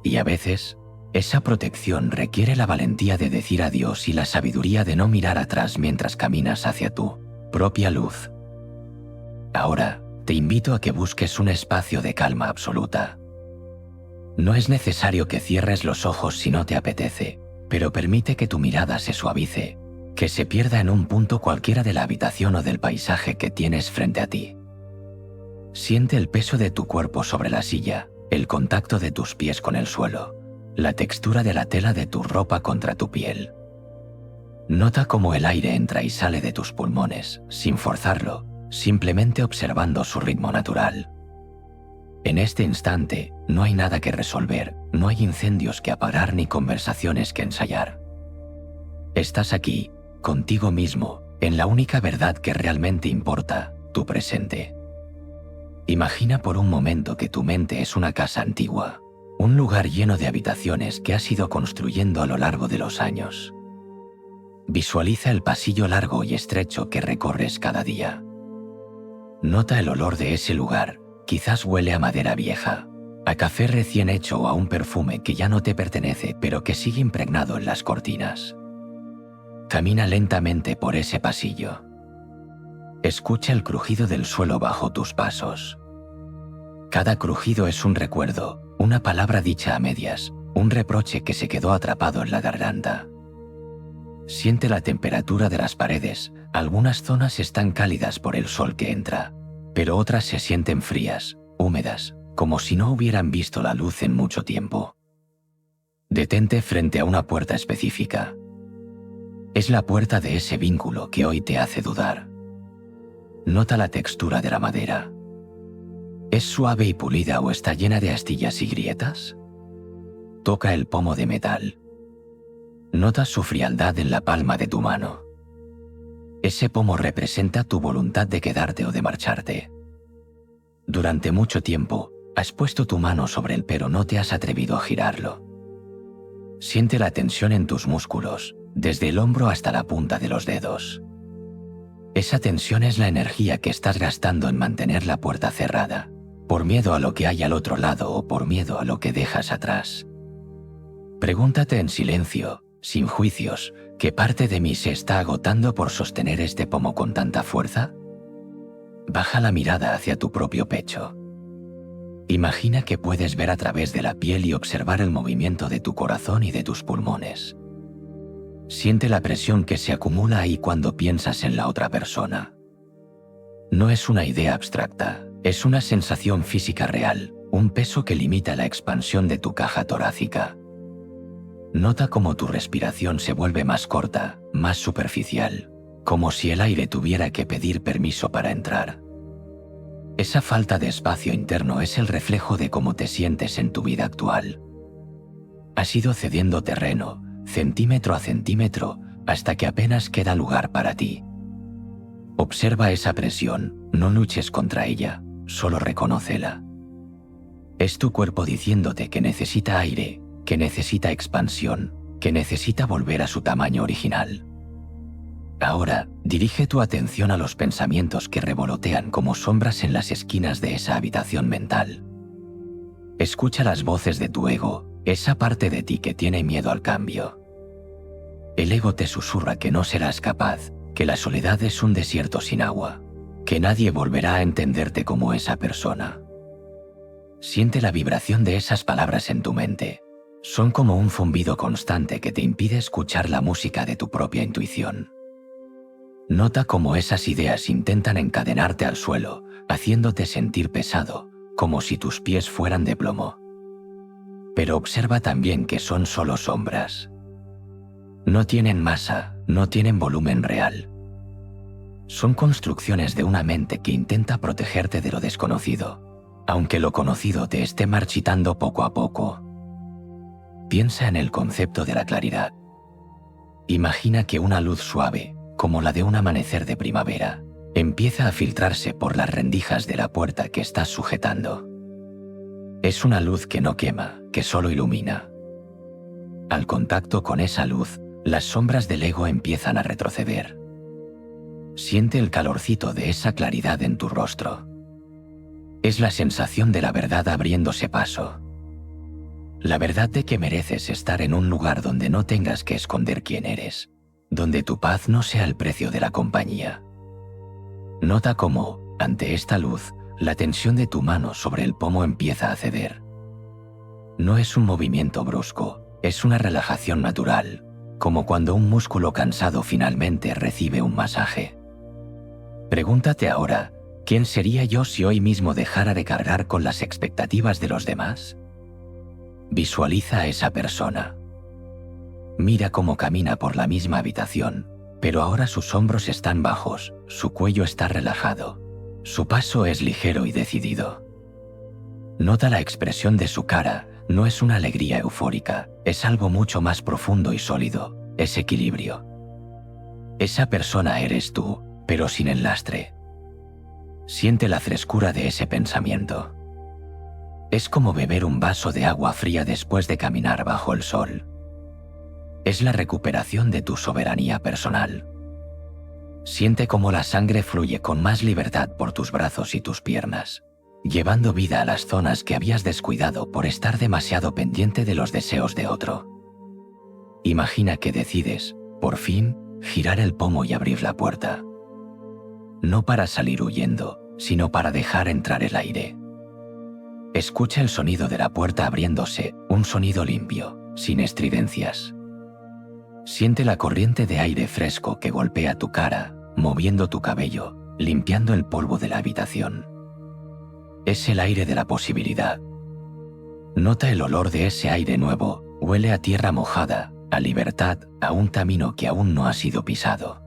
Y a veces, esa protección requiere la valentía de decir adiós y la sabiduría de no mirar atrás mientras caminas hacia tu propia luz. Ahora, te invito a que busques un espacio de calma absoluta. No es necesario que cierres los ojos si no te apetece, pero permite que tu mirada se suavice, que se pierda en un punto cualquiera de la habitación o del paisaje que tienes frente a ti. Siente el peso de tu cuerpo sobre la silla, el contacto de tus pies con el suelo, la textura de la tela de tu ropa contra tu piel. Nota cómo el aire entra y sale de tus pulmones, sin forzarlo, simplemente observando su ritmo natural. En este instante, no hay nada que resolver, no hay incendios que apagar ni conversaciones que ensayar. Estás aquí, contigo mismo, en la única verdad que realmente importa, tu presente. Imagina por un momento que tu mente es una casa antigua, un lugar lleno de habitaciones que has ido construyendo a lo largo de los años. Visualiza el pasillo largo y estrecho que recorres cada día. Nota el olor de ese lugar, quizás huele a madera vieja, a café recién hecho o a un perfume que ya no te pertenece pero que sigue impregnado en las cortinas. Camina lentamente por ese pasillo. Escucha el crujido del suelo bajo tus pasos. Cada crujido es un recuerdo, una palabra dicha a medias, un reproche que se quedó atrapado en la garganta. Siente la temperatura de las paredes, algunas zonas están cálidas por el sol que entra, pero otras se sienten frías, húmedas, como si no hubieran visto la luz en mucho tiempo. Detente frente a una puerta específica. Es la puerta de ese vínculo que hoy te hace dudar. Nota la textura de la madera. ¿Es suave y pulida o está llena de astillas y grietas? Toca el pomo de metal. Nota su frialdad en la palma de tu mano. Ese pomo representa tu voluntad de quedarte o de marcharte. Durante mucho tiempo, has puesto tu mano sobre él pero no te has atrevido a girarlo. Siente la tensión en tus músculos, desde el hombro hasta la punta de los dedos. Esa tensión es la energía que estás gastando en mantener la puerta cerrada, por miedo a lo que hay al otro lado o por miedo a lo que dejas atrás. Pregúntate en silencio, sin juicios, ¿qué parte de mí se está agotando por sostener este pomo con tanta fuerza? Baja la mirada hacia tu propio pecho. Imagina que puedes ver a través de la piel y observar el movimiento de tu corazón y de tus pulmones. Siente la presión que se acumula ahí cuando piensas en la otra persona. No es una idea abstracta, es una sensación física real, un peso que limita la expansión de tu caja torácica. Nota cómo tu respiración se vuelve más corta, más superficial, como si el aire tuviera que pedir permiso para entrar. Esa falta de espacio interno es el reflejo de cómo te sientes en tu vida actual. Has ido cediendo terreno, centímetro a centímetro, hasta que apenas queda lugar para ti. Observa esa presión, no luches contra ella, solo reconócela. Es tu cuerpo diciéndote que necesita aire, que necesita expansión, que necesita volver a su tamaño original. Ahora, dirige tu atención a los pensamientos que revolotean como sombras en las esquinas de esa habitación mental. Escucha las voces de tu ego, esa parte de ti que tiene miedo al cambio. El ego te susurra que no serás capaz, que la soledad es un desierto sin agua, que nadie volverá a entenderte como esa persona. Siente la vibración de esas palabras en tu mente. Son como un zumbido constante que te impide escuchar la música de tu propia intuición. Nota cómo esas ideas intentan encadenarte al suelo, haciéndote sentir pesado, como si tus pies fueran de plomo. Pero observa también que son solo sombras. No tienen masa, no tienen volumen real. Son construcciones de una mente que intenta protegerte de lo desconocido, aunque lo conocido te esté marchitando poco a poco. Piensa en el concepto de la claridad. Imagina que una luz suave, como la de un amanecer de primavera, empieza a filtrarse por las rendijas de la puerta que estás sujetando. Es una luz que no quema, que solo ilumina. Al contacto con esa luz, las sombras del ego empiezan a retroceder. Siente el calorcito de esa claridad en tu rostro. Es la sensación de la verdad abriéndose paso. La verdad de que mereces estar en un lugar donde no tengas que esconder quién eres, donde tu paz no sea el precio de la compañía. Nota cómo, ante esta luz, la tensión de tu mano sobre el pomo empieza a ceder. No es un movimiento brusco, es una relajación natural, como cuando un músculo cansado finalmente recibe un masaje. Pregúntate ahora, ¿quién sería yo si hoy mismo dejara de cargar con las expectativas de los demás? Visualiza a esa persona. Mira cómo camina por la misma habitación, pero ahora sus hombros están bajos, su cuello está relajado, su paso es ligero y decidido. Nota la expresión de su cara, no es una alegría eufórica, es algo mucho más profundo y sólido, es equilibrio. Esa persona eres tú, pero sin el lastre. Siente la frescura de ese pensamiento. Es como beber un vaso de agua fría después de caminar bajo el sol. Es la recuperación de tu soberanía personal. Siente cómo la sangre fluye con más libertad por tus brazos y tus piernas, llevando vida a las zonas que habías descuidado por estar demasiado pendiente de los deseos de otro. Imagina que decides, por fin, girar el pomo y abrir la puerta. No para salir huyendo, sino para dejar entrar el aire. Escucha el sonido de la puerta abriéndose, un sonido limpio, sin estridencias. Siente la corriente de aire fresco que golpea tu cara, moviendo tu cabello, limpiando el polvo de la habitación. Es el aire de la posibilidad. Nota el olor de ese aire nuevo, huele a tierra mojada, a libertad, a un camino que aún no ha sido pisado.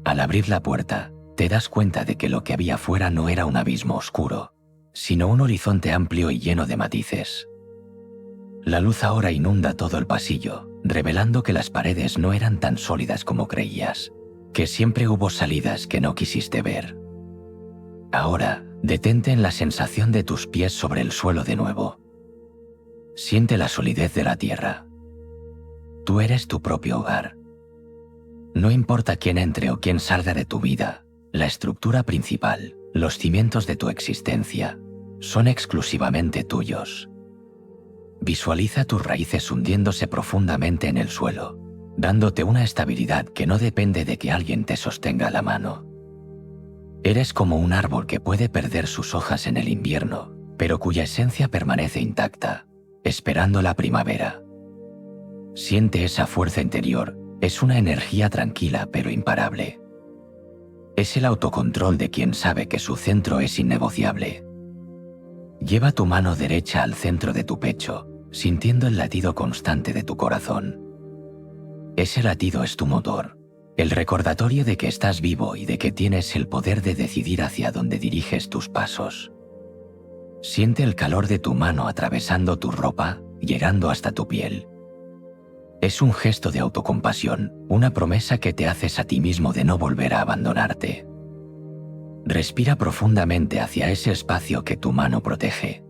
Al abrir la puerta, te das cuenta de que lo que había fuera no era un abismo oscuro, sino un horizonte amplio y lleno de matices. La luz ahora inunda todo el pasillo, revelando que las paredes no eran tan sólidas como creías, que siempre hubo salidas que no quisiste ver. Ahora, detente en la sensación de tus pies sobre el suelo de nuevo. Siente la solidez de la tierra. Tú eres tu propio hogar. No importa quién entre o quién salga de tu vida, la estructura principal, los cimientos de tu existencia, son exclusivamente tuyos. Visualiza tus raíces hundiéndose profundamente en el suelo, dándote una estabilidad que no depende de que alguien te sostenga la mano. Eres como un árbol que puede perder sus hojas en el invierno, pero cuya esencia permanece intacta, esperando la primavera. Siente esa fuerza interior, es una energía tranquila pero imparable. Es el autocontrol de quien sabe que su centro es innegociable. Lleva tu mano derecha al centro de tu pecho, sintiendo el latido constante de tu corazón. Ese latido es tu motor, el recordatorio de que estás vivo y de que tienes el poder de decidir hacia dónde diriges tus pasos. Siente el calor de tu mano atravesando tu ropa, llegando hasta tu piel. Es un gesto de autocompasión, una promesa que te haces a ti mismo de no volver a abandonarte. Respira profundamente hacia ese espacio que tu mano protege.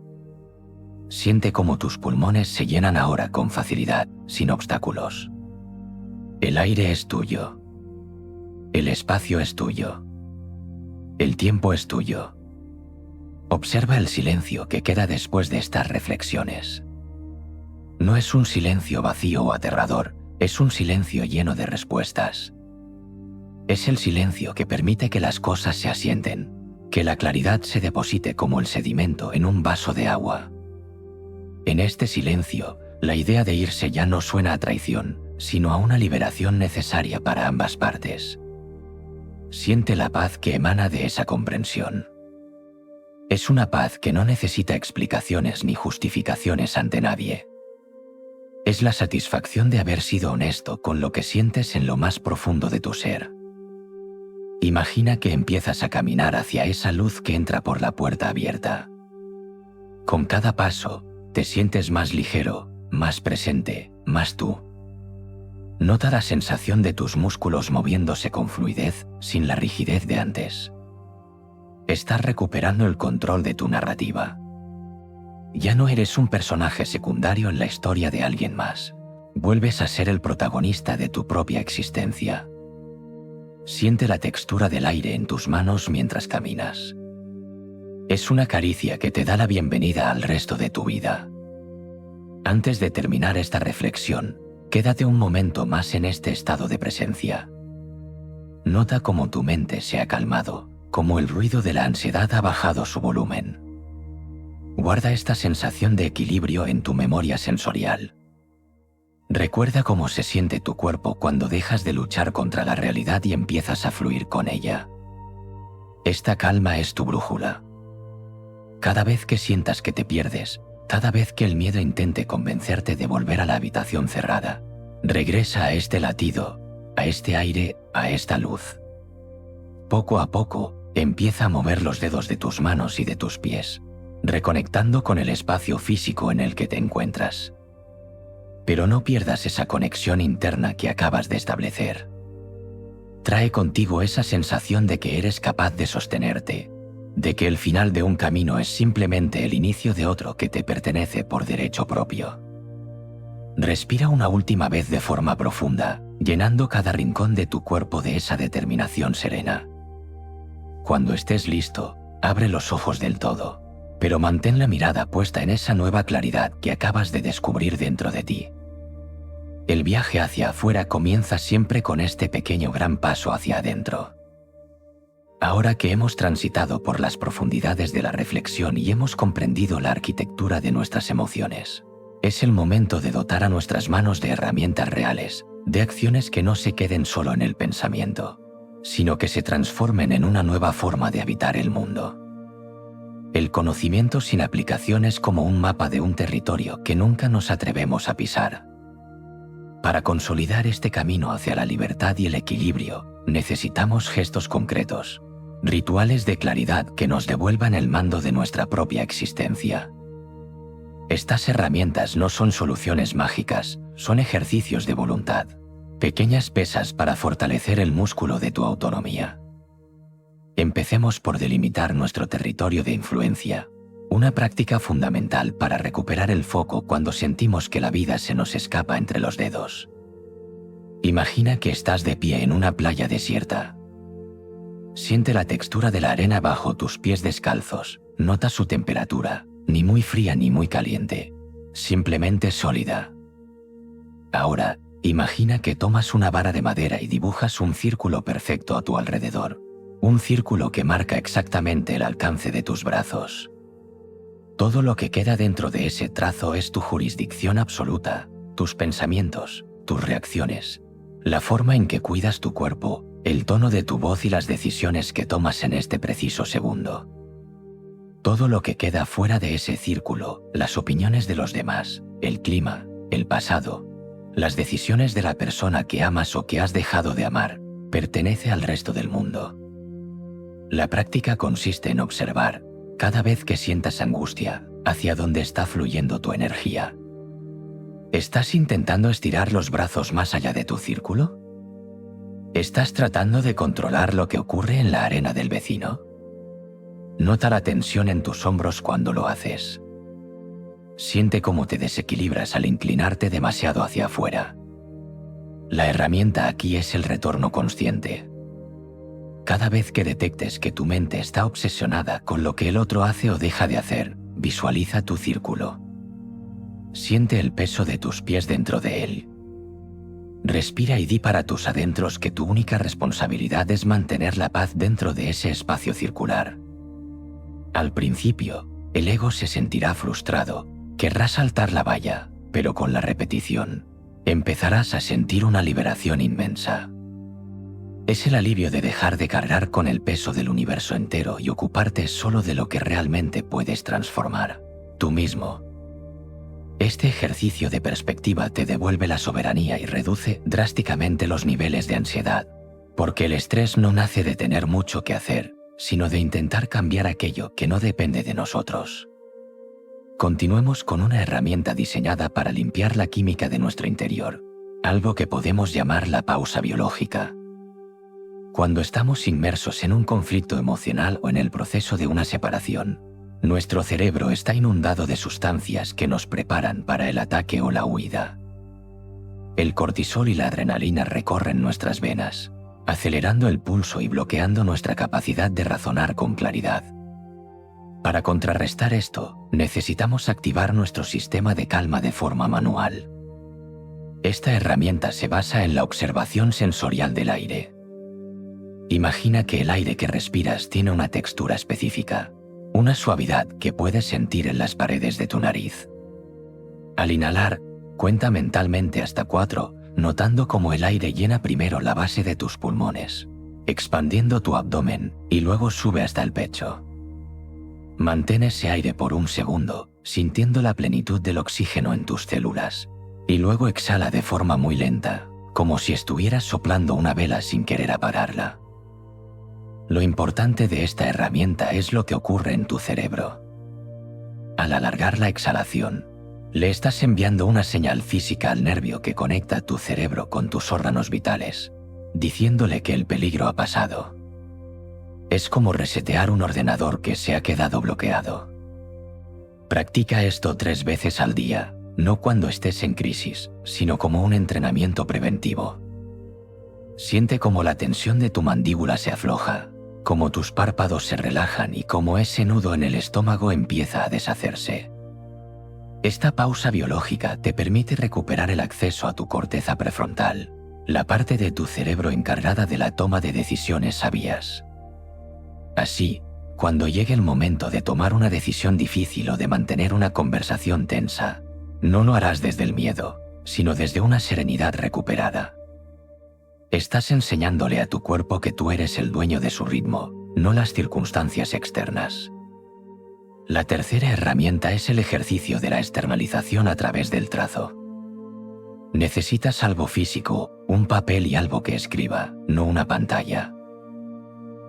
Siente cómo tus pulmones se llenan ahora con facilidad, sin obstáculos. El aire es tuyo. El espacio es tuyo. El tiempo es tuyo. Observa el silencio que queda después de estas reflexiones. No es un silencio vacío o aterrador, es un silencio lleno de respuestas. Es el silencio que permite que las cosas se asienten, que la claridad se deposite como el sedimento en un vaso de agua. En este silencio, la idea de irse ya no suena a traición, sino a una liberación necesaria para ambas partes. Siente la paz que emana de esa comprensión. Es una paz que no necesita explicaciones ni justificaciones ante nadie. Es la satisfacción de haber sido honesto con lo que sientes en lo más profundo de tu ser. Imagina que empiezas a caminar hacia esa luz que entra por la puerta abierta. Con cada paso, te sientes más ligero, más presente, más tú. Nota la sensación de tus músculos moviéndose con fluidez, sin la rigidez de antes. Estás recuperando el control de tu narrativa. Ya no eres un personaje secundario en la historia de alguien más. Vuelves a ser el protagonista de tu propia existencia. Siente la textura del aire en tus manos mientras caminas. Es una caricia que te da la bienvenida al resto de tu vida. Antes de terminar esta reflexión, quédate un momento más en este estado de presencia. Nota cómo tu mente se ha calmado, cómo el ruido de la ansiedad ha bajado su volumen. Guarda esta sensación de equilibrio en tu memoria sensorial. Recuerda cómo se siente tu cuerpo cuando dejas de luchar contra la realidad y empiezas a fluir con ella. Esta calma es tu brújula. Cada vez que sientas que te pierdes, cada vez que el miedo intente convencerte de volver a la habitación cerrada, regresa a este latido, a este aire, a esta luz. Poco a poco, empieza a mover los dedos de tus manos y de tus pies, reconectando con el espacio físico en el que te encuentras. Pero no pierdas esa conexión interna que acabas de establecer. Trae contigo esa sensación de que eres capaz de sostenerte, de que el final de un camino es simplemente el inicio de otro que te pertenece por derecho propio. Respira una última vez de forma profunda, llenando cada rincón de tu cuerpo de esa determinación serena. Cuando estés listo, abre los ojos del todo, pero mantén la mirada puesta en esa nueva claridad que acabas de descubrir dentro de ti. El viaje hacia afuera comienza siempre con este pequeño gran paso hacia adentro. Ahora que hemos transitado por las profundidades de la reflexión y hemos comprendido la arquitectura de nuestras emociones, es el momento de dotar a nuestras manos de herramientas reales, de acciones que no se queden solo en el pensamiento, sino que se transformen en una nueva forma de habitar el mundo. El conocimiento sin aplicación es como un mapa de un territorio que nunca nos atrevemos a pisar. Para consolidar este camino hacia la libertad y el equilibrio, necesitamos gestos concretos, rituales de claridad que nos devuelvan el mando de nuestra propia existencia. Estas herramientas no son soluciones mágicas, son ejercicios de voluntad, pequeñas pesas para fortalecer el músculo de tu autonomía. Empecemos por delimitar nuestro territorio de influencia, una práctica fundamental para recuperar el foco cuando sentimos que la vida se nos escapa entre los dedos. Imagina que estás de pie en una playa desierta. Siente la textura de la arena bajo tus pies descalzos, nota su temperatura, ni muy fría ni muy caliente, simplemente sólida. Ahora, imagina que tomas una vara de madera y dibujas un círculo perfecto a tu alrededor, un círculo que marca exactamente el alcance de tus brazos. Todo lo que queda dentro de ese trazo es tu jurisdicción absoluta, tus pensamientos, tus reacciones, la forma en que cuidas tu cuerpo, el tono de tu voz y las decisiones que tomas en este preciso segundo. Todo lo que queda fuera de ese círculo, las opiniones de los demás, el clima, el pasado, las decisiones de la persona que amas o que has dejado de amar, pertenece al resto del mundo. La práctica consiste en observar, cada vez que sientas angustia, hacia dónde está fluyendo tu energía. ¿Estás intentando estirar los brazos más allá de tu círculo? ¿Estás tratando de controlar lo que ocurre en la arena del vecino? Nota la tensión en tus hombros cuando lo haces. Siente cómo te desequilibras al inclinarte demasiado hacia afuera. La herramienta aquí es el retorno consciente. Cada vez que detectes que tu mente está obsesionada con lo que el otro hace o deja de hacer, visualiza tu círculo. Siente el peso de tus pies dentro de él. Respira y di para tus adentros que tu única responsabilidad es mantener la paz dentro de ese espacio circular. Al principio, el ego se sentirá frustrado, querrá saltar la valla, pero con la repetición, empezarás a sentir una liberación inmensa. Es el alivio de dejar de cargar con el peso del universo entero y ocuparte solo de lo que realmente puedes transformar, tú mismo. Este ejercicio de perspectiva te devuelve la soberanía y reduce drásticamente los niveles de ansiedad, porque el estrés no nace de tener mucho que hacer, sino de intentar cambiar aquello que no depende de nosotros. Continuemos con una herramienta diseñada para limpiar la química de nuestro interior, algo que podemos llamar la pausa biológica. Cuando estamos inmersos en un conflicto emocional o en el proceso de una separación, nuestro cerebro está inundado de sustancias que nos preparan para el ataque o la huida. El cortisol y la adrenalina recorren nuestras venas, acelerando el pulso y bloqueando nuestra capacidad de razonar con claridad. Para contrarrestar esto, necesitamos activar nuestro sistema de calma de forma manual. Esta herramienta se basa en la observación sensorial del aire. Imagina que el aire que respiras tiene una textura específica, una suavidad que puedes sentir en las paredes de tu nariz. Al inhalar, cuenta mentalmente hasta 4, notando cómo el aire llena primero la base de tus pulmones, expandiendo tu abdomen y luego sube hasta el pecho. Mantén ese aire por un segundo, sintiendo la plenitud del oxígeno en tus células, y luego exhala de forma muy lenta, como si estuvieras soplando una vela sin querer apagarla. Lo importante de esta herramienta es lo que ocurre en tu cerebro. Al alargar la exhalación, le estás enviando una señal física al nervio que conecta tu cerebro con tus órganos vitales, diciéndole que el peligro ha pasado. Es como resetear un ordenador que se ha quedado bloqueado. Practica esto 3 veces al día, no cuando estés en crisis, sino como un entrenamiento preventivo. Siente cómo la tensión de tu mandíbula se afloja, cómo tus párpados se relajan y cómo ese nudo en el estómago empieza a deshacerse. Esta pausa biológica te permite recuperar el acceso a tu corteza prefrontal, la parte de tu cerebro encargada de la toma de decisiones sabias. Así, cuando llegue el momento de tomar una decisión difícil o de mantener una conversación tensa, no lo harás desde el miedo, sino desde una serenidad recuperada. Estás enseñándole a tu cuerpo que tú eres el dueño de su ritmo, no las circunstancias externas. La tercera herramienta es el ejercicio de la externalización a través del trazo. Necesitas algo físico, un papel y algo que escriba, no una pantalla.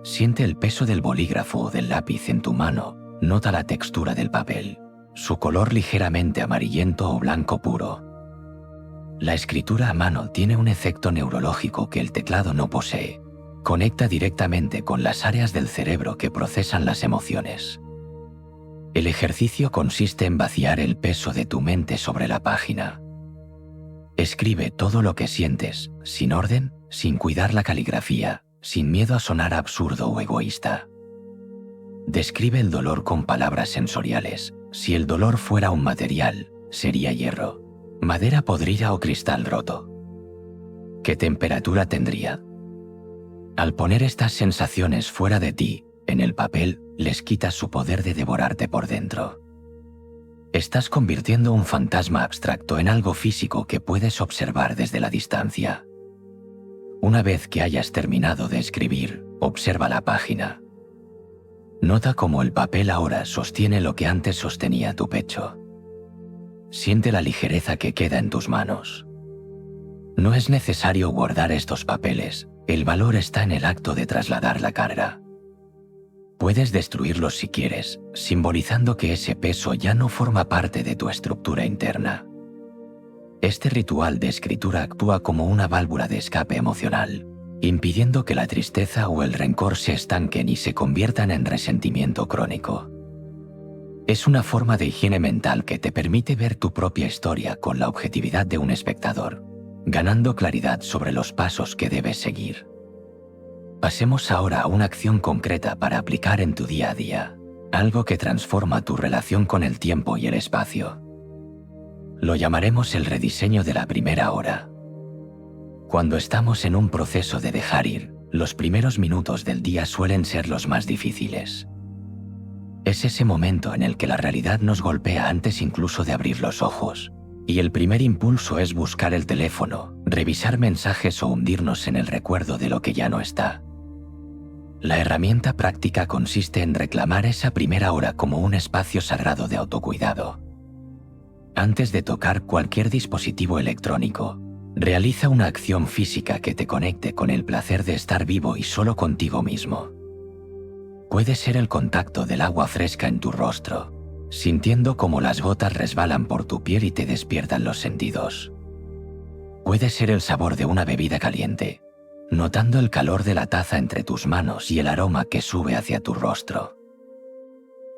Siente el peso del bolígrafo o del lápiz en tu mano, nota la textura del papel, su color ligeramente amarillento o blanco puro. La escritura a mano tiene un efecto neurológico que el teclado no posee. Conecta directamente con las áreas del cerebro que procesan las emociones. El ejercicio consiste en vaciar el peso de tu mente sobre la página. Escribe todo lo que sientes, sin orden, sin cuidar la caligrafía, sin miedo a sonar absurdo o egoísta. Describe el dolor con palabras sensoriales. Si el dolor fuera un material, sería hierro, madera podrida o cristal roto. ¿Qué temperatura tendría? Al poner estas sensaciones fuera de ti, en el papel, les quitas su poder de devorarte por dentro. Estás convirtiendo un fantasma abstracto en algo físico que puedes observar desde la distancia. Una vez que hayas terminado de escribir, observa la página. Nota cómo el papel ahora sostiene lo que antes sostenía tu pecho. Siente la ligereza que queda en tus manos. No es necesario guardar estos papeles, el valor está en el acto de trasladar la carga. Puedes destruirlos si quieres, simbolizando que ese peso ya no forma parte de tu estructura interna. Este ritual de escritura actúa como una válvula de escape emocional, impidiendo que la tristeza o el rencor se estanquen y se conviertan en resentimiento crónico. Es una forma de higiene mental que te permite ver tu propia historia con la objetividad de un espectador, ganando claridad sobre los pasos que debes seguir. Pasemos ahora a una acción concreta para aplicar en tu día a día, algo que transforma tu relación con el tiempo y el espacio. Lo llamaremos el rediseño de la primera hora. Cuando estamos en un proceso de dejar ir, los primeros minutos del día suelen ser los más difíciles. Es ese momento en el que la realidad nos golpea antes incluso de abrir los ojos, y el primer impulso es buscar el teléfono, revisar mensajes o hundirnos en el recuerdo de lo que ya no está. La herramienta práctica consiste en reclamar esa primera hora como un espacio sagrado de autocuidado. Antes de tocar cualquier dispositivo electrónico, realiza una acción física que te conecte con el placer de estar vivo y solo contigo mismo. Puede ser el contacto del agua fresca en tu rostro, sintiendo cómo las gotas resbalan por tu piel y te despiertan los sentidos. Puede ser el sabor de una bebida caliente, notando el calor de la taza entre tus manos y el aroma que sube hacia tu rostro.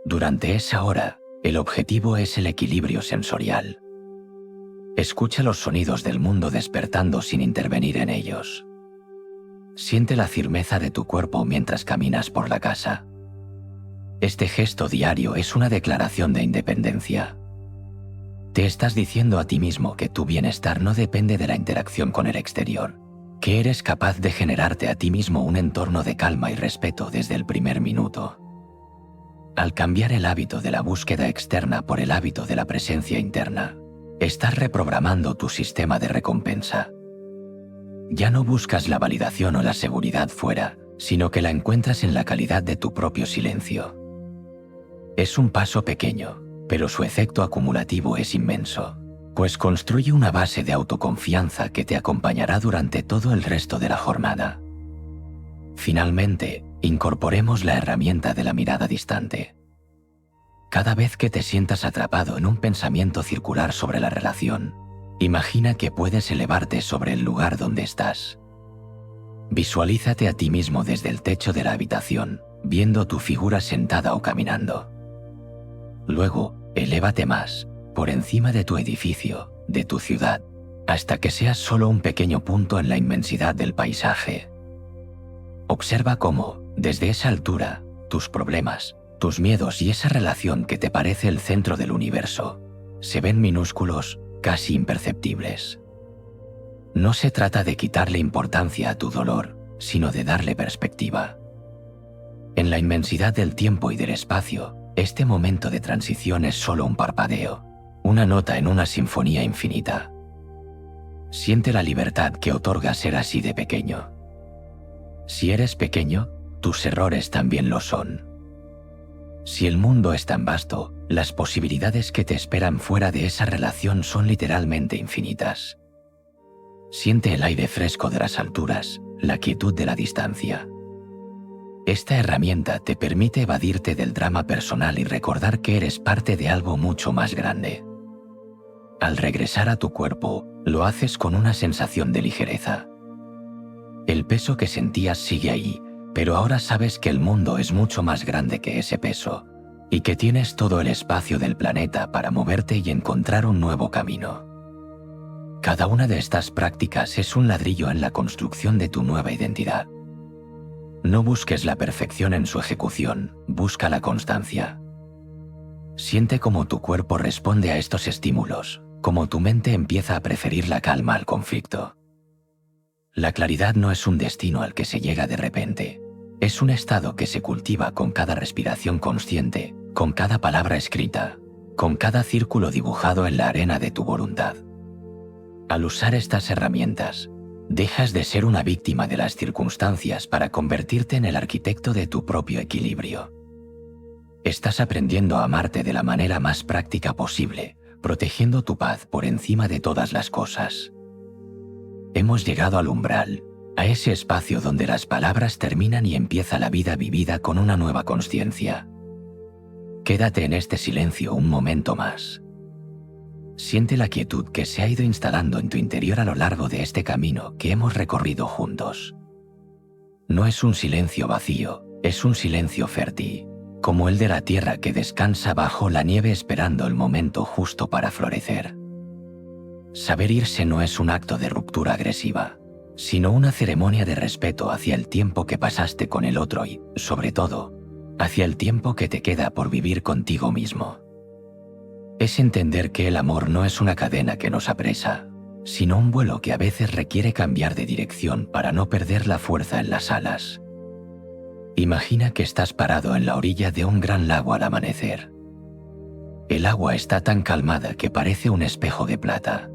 Durante esa hora, el objetivo es el equilibrio sensorial. Escucha los sonidos del mundo despertando sin intervenir en ellos. Siente la firmeza de tu cuerpo mientras caminas por la casa. Este gesto diario es una declaración de independencia. Te estás diciendo a ti mismo que tu bienestar no depende de la interacción con el exterior, que eres capaz de generarte a ti mismo un entorno de calma y respeto desde el primer minuto. Al cambiar el hábito de la búsqueda externa por el hábito de la presencia interna, estás reprogramando tu sistema de recompensa. Ya no buscas la validación o la seguridad fuera, sino que la encuentras en la calidad de tu propio silencio. Es un paso pequeño, pero su efecto acumulativo es inmenso, pues construye una base de autoconfianza que te acompañará durante todo el resto de la jornada. Finalmente, incorporemos la herramienta de la mirada distante. Cada vez que te sientas atrapado en un pensamiento circular sobre la relación, imagina que puedes elevarte sobre el lugar donde estás. Visualízate a ti mismo desde el techo de la habitación, viendo tu figura sentada o caminando. Luego, elévate más, por encima de tu edificio, de tu ciudad, hasta que seas solo un pequeño punto en la inmensidad del paisaje. Observa cómo, desde esa altura, tus problemas, tus miedos y esa relación que te parece el centro del universo, se ven minúsculos, casi imperceptibles. No se trata de quitarle importancia a tu dolor, sino de darle perspectiva. En la inmensidad del tiempo y del espacio, este momento de transición es solo un parpadeo, una nota en una sinfonía infinita. Siente la libertad que otorga ser así de pequeño. Si eres pequeño, tus errores también lo son. Si el mundo es tan vasto, las posibilidades que te esperan fuera de esa relación son literalmente infinitas. Siente el aire fresco de las alturas, la quietud de la distancia. Esta herramienta te permite evadirte del drama personal y recordar que eres parte de algo mucho más grande. Al regresar a tu cuerpo, lo haces con una sensación de ligereza. El peso que sentías sigue ahí, pero ahora sabes que el mundo es mucho más grande que ese peso, y que tienes todo el espacio del planeta para moverte y encontrar un nuevo camino. Cada una de estas prácticas es un ladrillo en la construcción de tu nueva identidad. No busques la perfección en su ejecución, busca la constancia. Siente cómo tu cuerpo responde a estos estímulos, cómo tu mente empieza a preferir la calma al conflicto. La claridad no es un destino al que se llega de repente. Es un estado que se cultiva con cada respiración consciente, con cada palabra escrita, con cada círculo dibujado en la arena de tu voluntad. Al usar estas herramientas, dejas de ser una víctima de las circunstancias para convertirte en el arquitecto de tu propio equilibrio. Estás aprendiendo a amarte de la manera más práctica posible, protegiendo tu paz por encima de todas las cosas. Hemos llegado al umbral, a ese espacio donde las palabras terminan y empieza la vida vivida con una nueva consciencia. Quédate en este silencio un momento más. Siente la quietud que se ha ido instalando en tu interior a lo largo de este camino que hemos recorrido juntos. No es un silencio vacío, es un silencio fértil, como el de la tierra que descansa bajo la nieve esperando el momento justo para florecer. Saber irse no es un acto de ruptura agresiva, sino una ceremonia de respeto hacia el tiempo que pasaste con el otro y, sobre todo, hacia el tiempo que te queda por vivir contigo mismo. Es entender que el amor no es una cadena que nos apresa, sino un vuelo que a veces requiere cambiar de dirección para no perder la fuerza en las alas. Imagina que estás parado en la orilla de un gran lago al amanecer. El agua está tan calmada que parece un espejo de plata.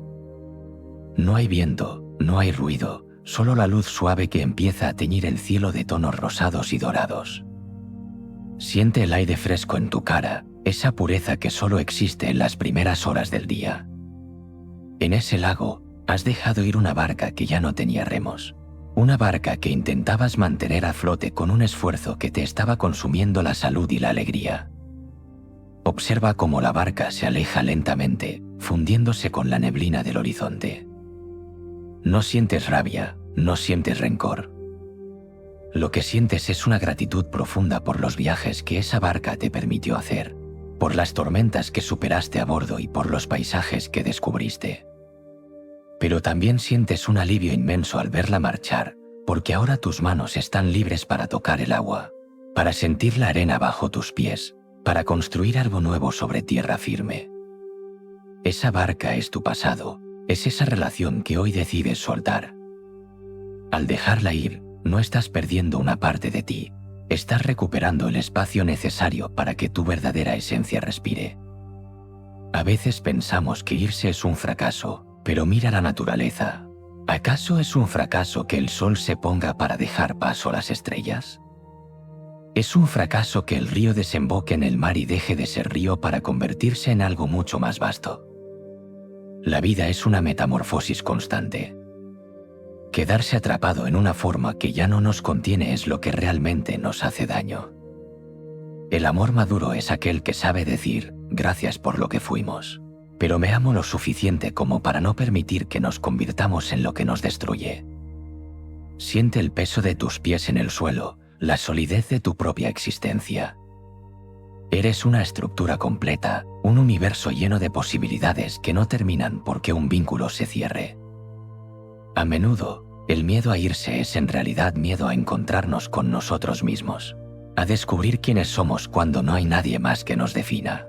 No hay viento, no hay ruido, solo la luz suave que empieza a teñir el cielo de tonos rosados y dorados. Siente el aire fresco en tu cara, esa pureza que solo existe en las primeras horas del día. En ese lago, has dejado ir una barca que ya no tenía remos. Una barca que intentabas mantener a flote con un esfuerzo que te estaba consumiendo la salud y la alegría. Observa cómo la barca se aleja lentamente, fundiéndose con la neblina del horizonte. No sientes rabia, no sientes rencor. Lo que sientes es una gratitud profunda por los viajes que esa barca te permitió hacer, por las tormentas que superaste a bordo y por los paisajes que descubriste. Pero también sientes un alivio inmenso al verla marchar, porque ahora tus manos están libres para tocar el agua, para sentir la arena bajo tus pies, para construir algo nuevo sobre tierra firme. Esa barca es tu pasado, es esa relación que hoy decides soltar. Al dejarla ir, no estás perdiendo una parte de ti, Estás recuperando el espacio necesario para que tu verdadera esencia respire. A veces pensamos que irse es un fracaso, pero mira la naturaleza. ¿Acaso es un fracaso que el sol se ponga para dejar paso a las estrellas? ¿Es un fracaso que el río desemboque en el mar y deje de ser río para convertirse en algo mucho más vasto? La vida es una metamorfosis constante. Quedarse atrapado en una forma que ya no nos contiene es lo que realmente nos hace daño. El amor maduro es aquel que sabe decir, gracias por lo que fuimos, pero me amo lo suficiente como para no permitir que nos convirtamos en lo que nos destruye. Siente el peso de tus pies en el suelo, la solidez de tu propia existencia. Eres una estructura completa, un universo lleno de posibilidades que no terminan porque un vínculo se cierre. A menudo, el miedo a irse es en realidad miedo a encontrarnos con nosotros mismos, a descubrir quiénes somos cuando no hay nadie más que nos defina.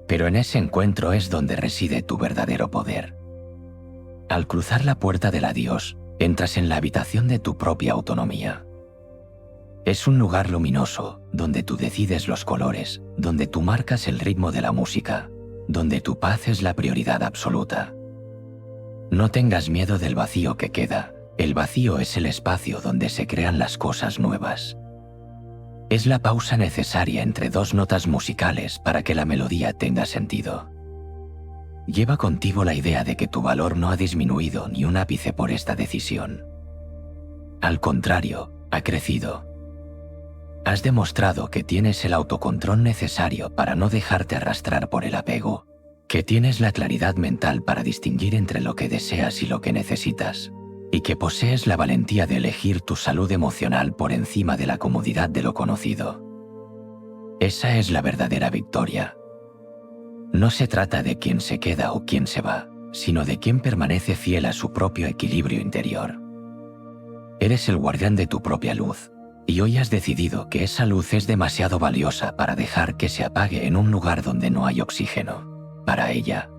Pero en ese encuentro es donde reside tu verdadero poder. Al cruzar la puerta del adiós, entras en la habitación de tu propia autonomía. Es un lugar luminoso, donde tú decides los colores, donde tú marcas el ritmo de la música, donde tu paz es la prioridad absoluta. No tengas miedo del vacío que queda. El vacío es el espacio donde se crean las cosas nuevas. Es la pausa necesaria entre dos notas musicales para que la melodía tenga sentido. Lleva contigo la idea de que tu valor no ha disminuido ni un ápice por esta decisión. Al contrario, ha crecido. Has demostrado que tienes el autocontrol necesario para no dejarte arrastrar por el apego, que tienes la claridad mental para distinguir entre lo que deseas y lo que necesitas, y que posees la valentía de elegir tu salud emocional por encima de la comodidad de lo conocido. Esa es la verdadera victoria. No se trata de quién se queda o quién se va, sino de quién permanece fiel a su propio equilibrio interior. Eres el guardián de tu propia luz, y hoy has decidido que esa luz es demasiado valiosa para dejar que se apague en un lugar donde no hay oxígeno para ella.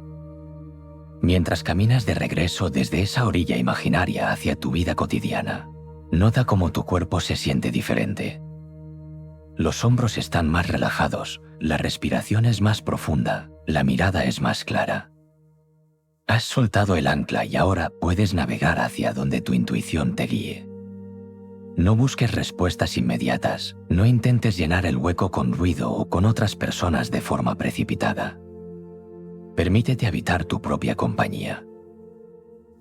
Mientras caminas de regreso desde esa orilla imaginaria hacia tu vida cotidiana, nota cómo tu cuerpo se siente diferente. Los hombros están más relajados, la respiración es más profunda, la mirada es más clara. Has soltado el ancla y ahora puedes navegar hacia donde tu intuición te guíe. No busques respuestas inmediatas, no intentes llenar el hueco con ruido o con otras personas de forma precipitada. Permítete habitar tu propia compañía.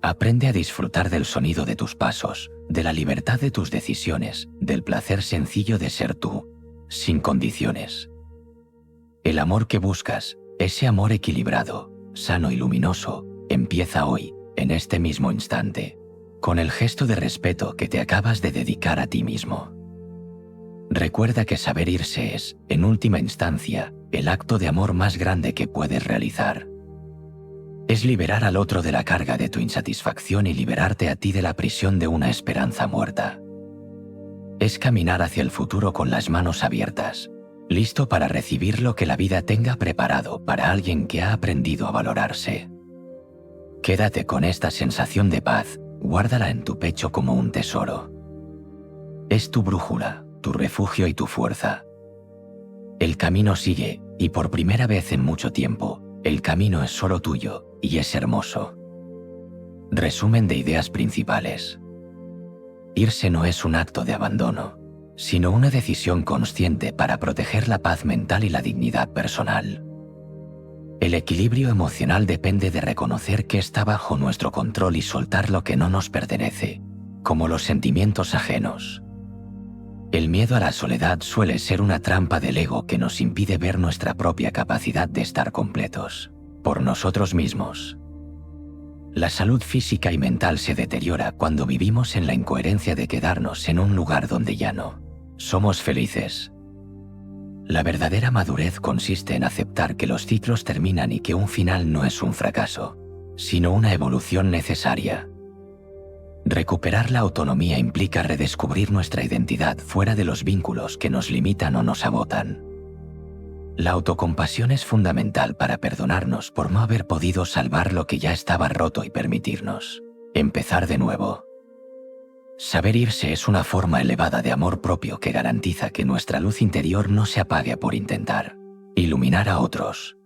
Aprende a disfrutar del sonido de tus pasos, de la libertad de tus decisiones, del placer sencillo de ser tú, sin condiciones. El amor que buscas, ese amor equilibrado, sano y luminoso, empieza hoy, en este mismo instante, con el gesto de respeto que te acabas de dedicar a ti mismo. Recuerda que saber irse es, en última instancia, el acto de amor más grande que puedes realizar. Es liberar al otro de la carga de tu insatisfacción y liberarte a ti de la prisión de una esperanza muerta. Es caminar hacia el futuro con las manos abiertas, listo para recibir lo que la vida tenga preparado para alguien que ha aprendido a valorarse. Quédate con esta sensación de paz, guárdala en tu pecho como un tesoro. Es tu brújula, tu refugio y tu fuerza. El camino sigue, y por primera vez en mucho tiempo, el camino es solo tuyo, y es hermoso. Resumen de ideas principales. Irse no es un acto de abandono, sino una decisión consciente para proteger la paz mental y la dignidad personal. El equilibrio emocional depende de reconocer que está bajo nuestro control y soltar lo que no nos pertenece, como los sentimientos ajenos. El miedo a la soledad suele ser una trampa del ego que nos impide ver nuestra propia capacidad de estar completos, por nosotros mismos. La salud física y mental se deteriora cuando vivimos en la incoherencia de quedarnos en un lugar donde ya no somos felices. La verdadera madurez consiste en aceptar que los ciclos terminan y que un final no es un fracaso, sino una evolución necesaria. Recuperar la autonomía implica redescubrir nuestra identidad fuera de los vínculos que nos limitan o nos agotan. La autocompasión es fundamental para perdonarnos por no haber podido salvar lo que ya estaba roto y permitirnos empezar de nuevo. Saber irse es una forma elevada de amor propio que garantiza que nuestra luz interior no se apague por intentar iluminar a otros.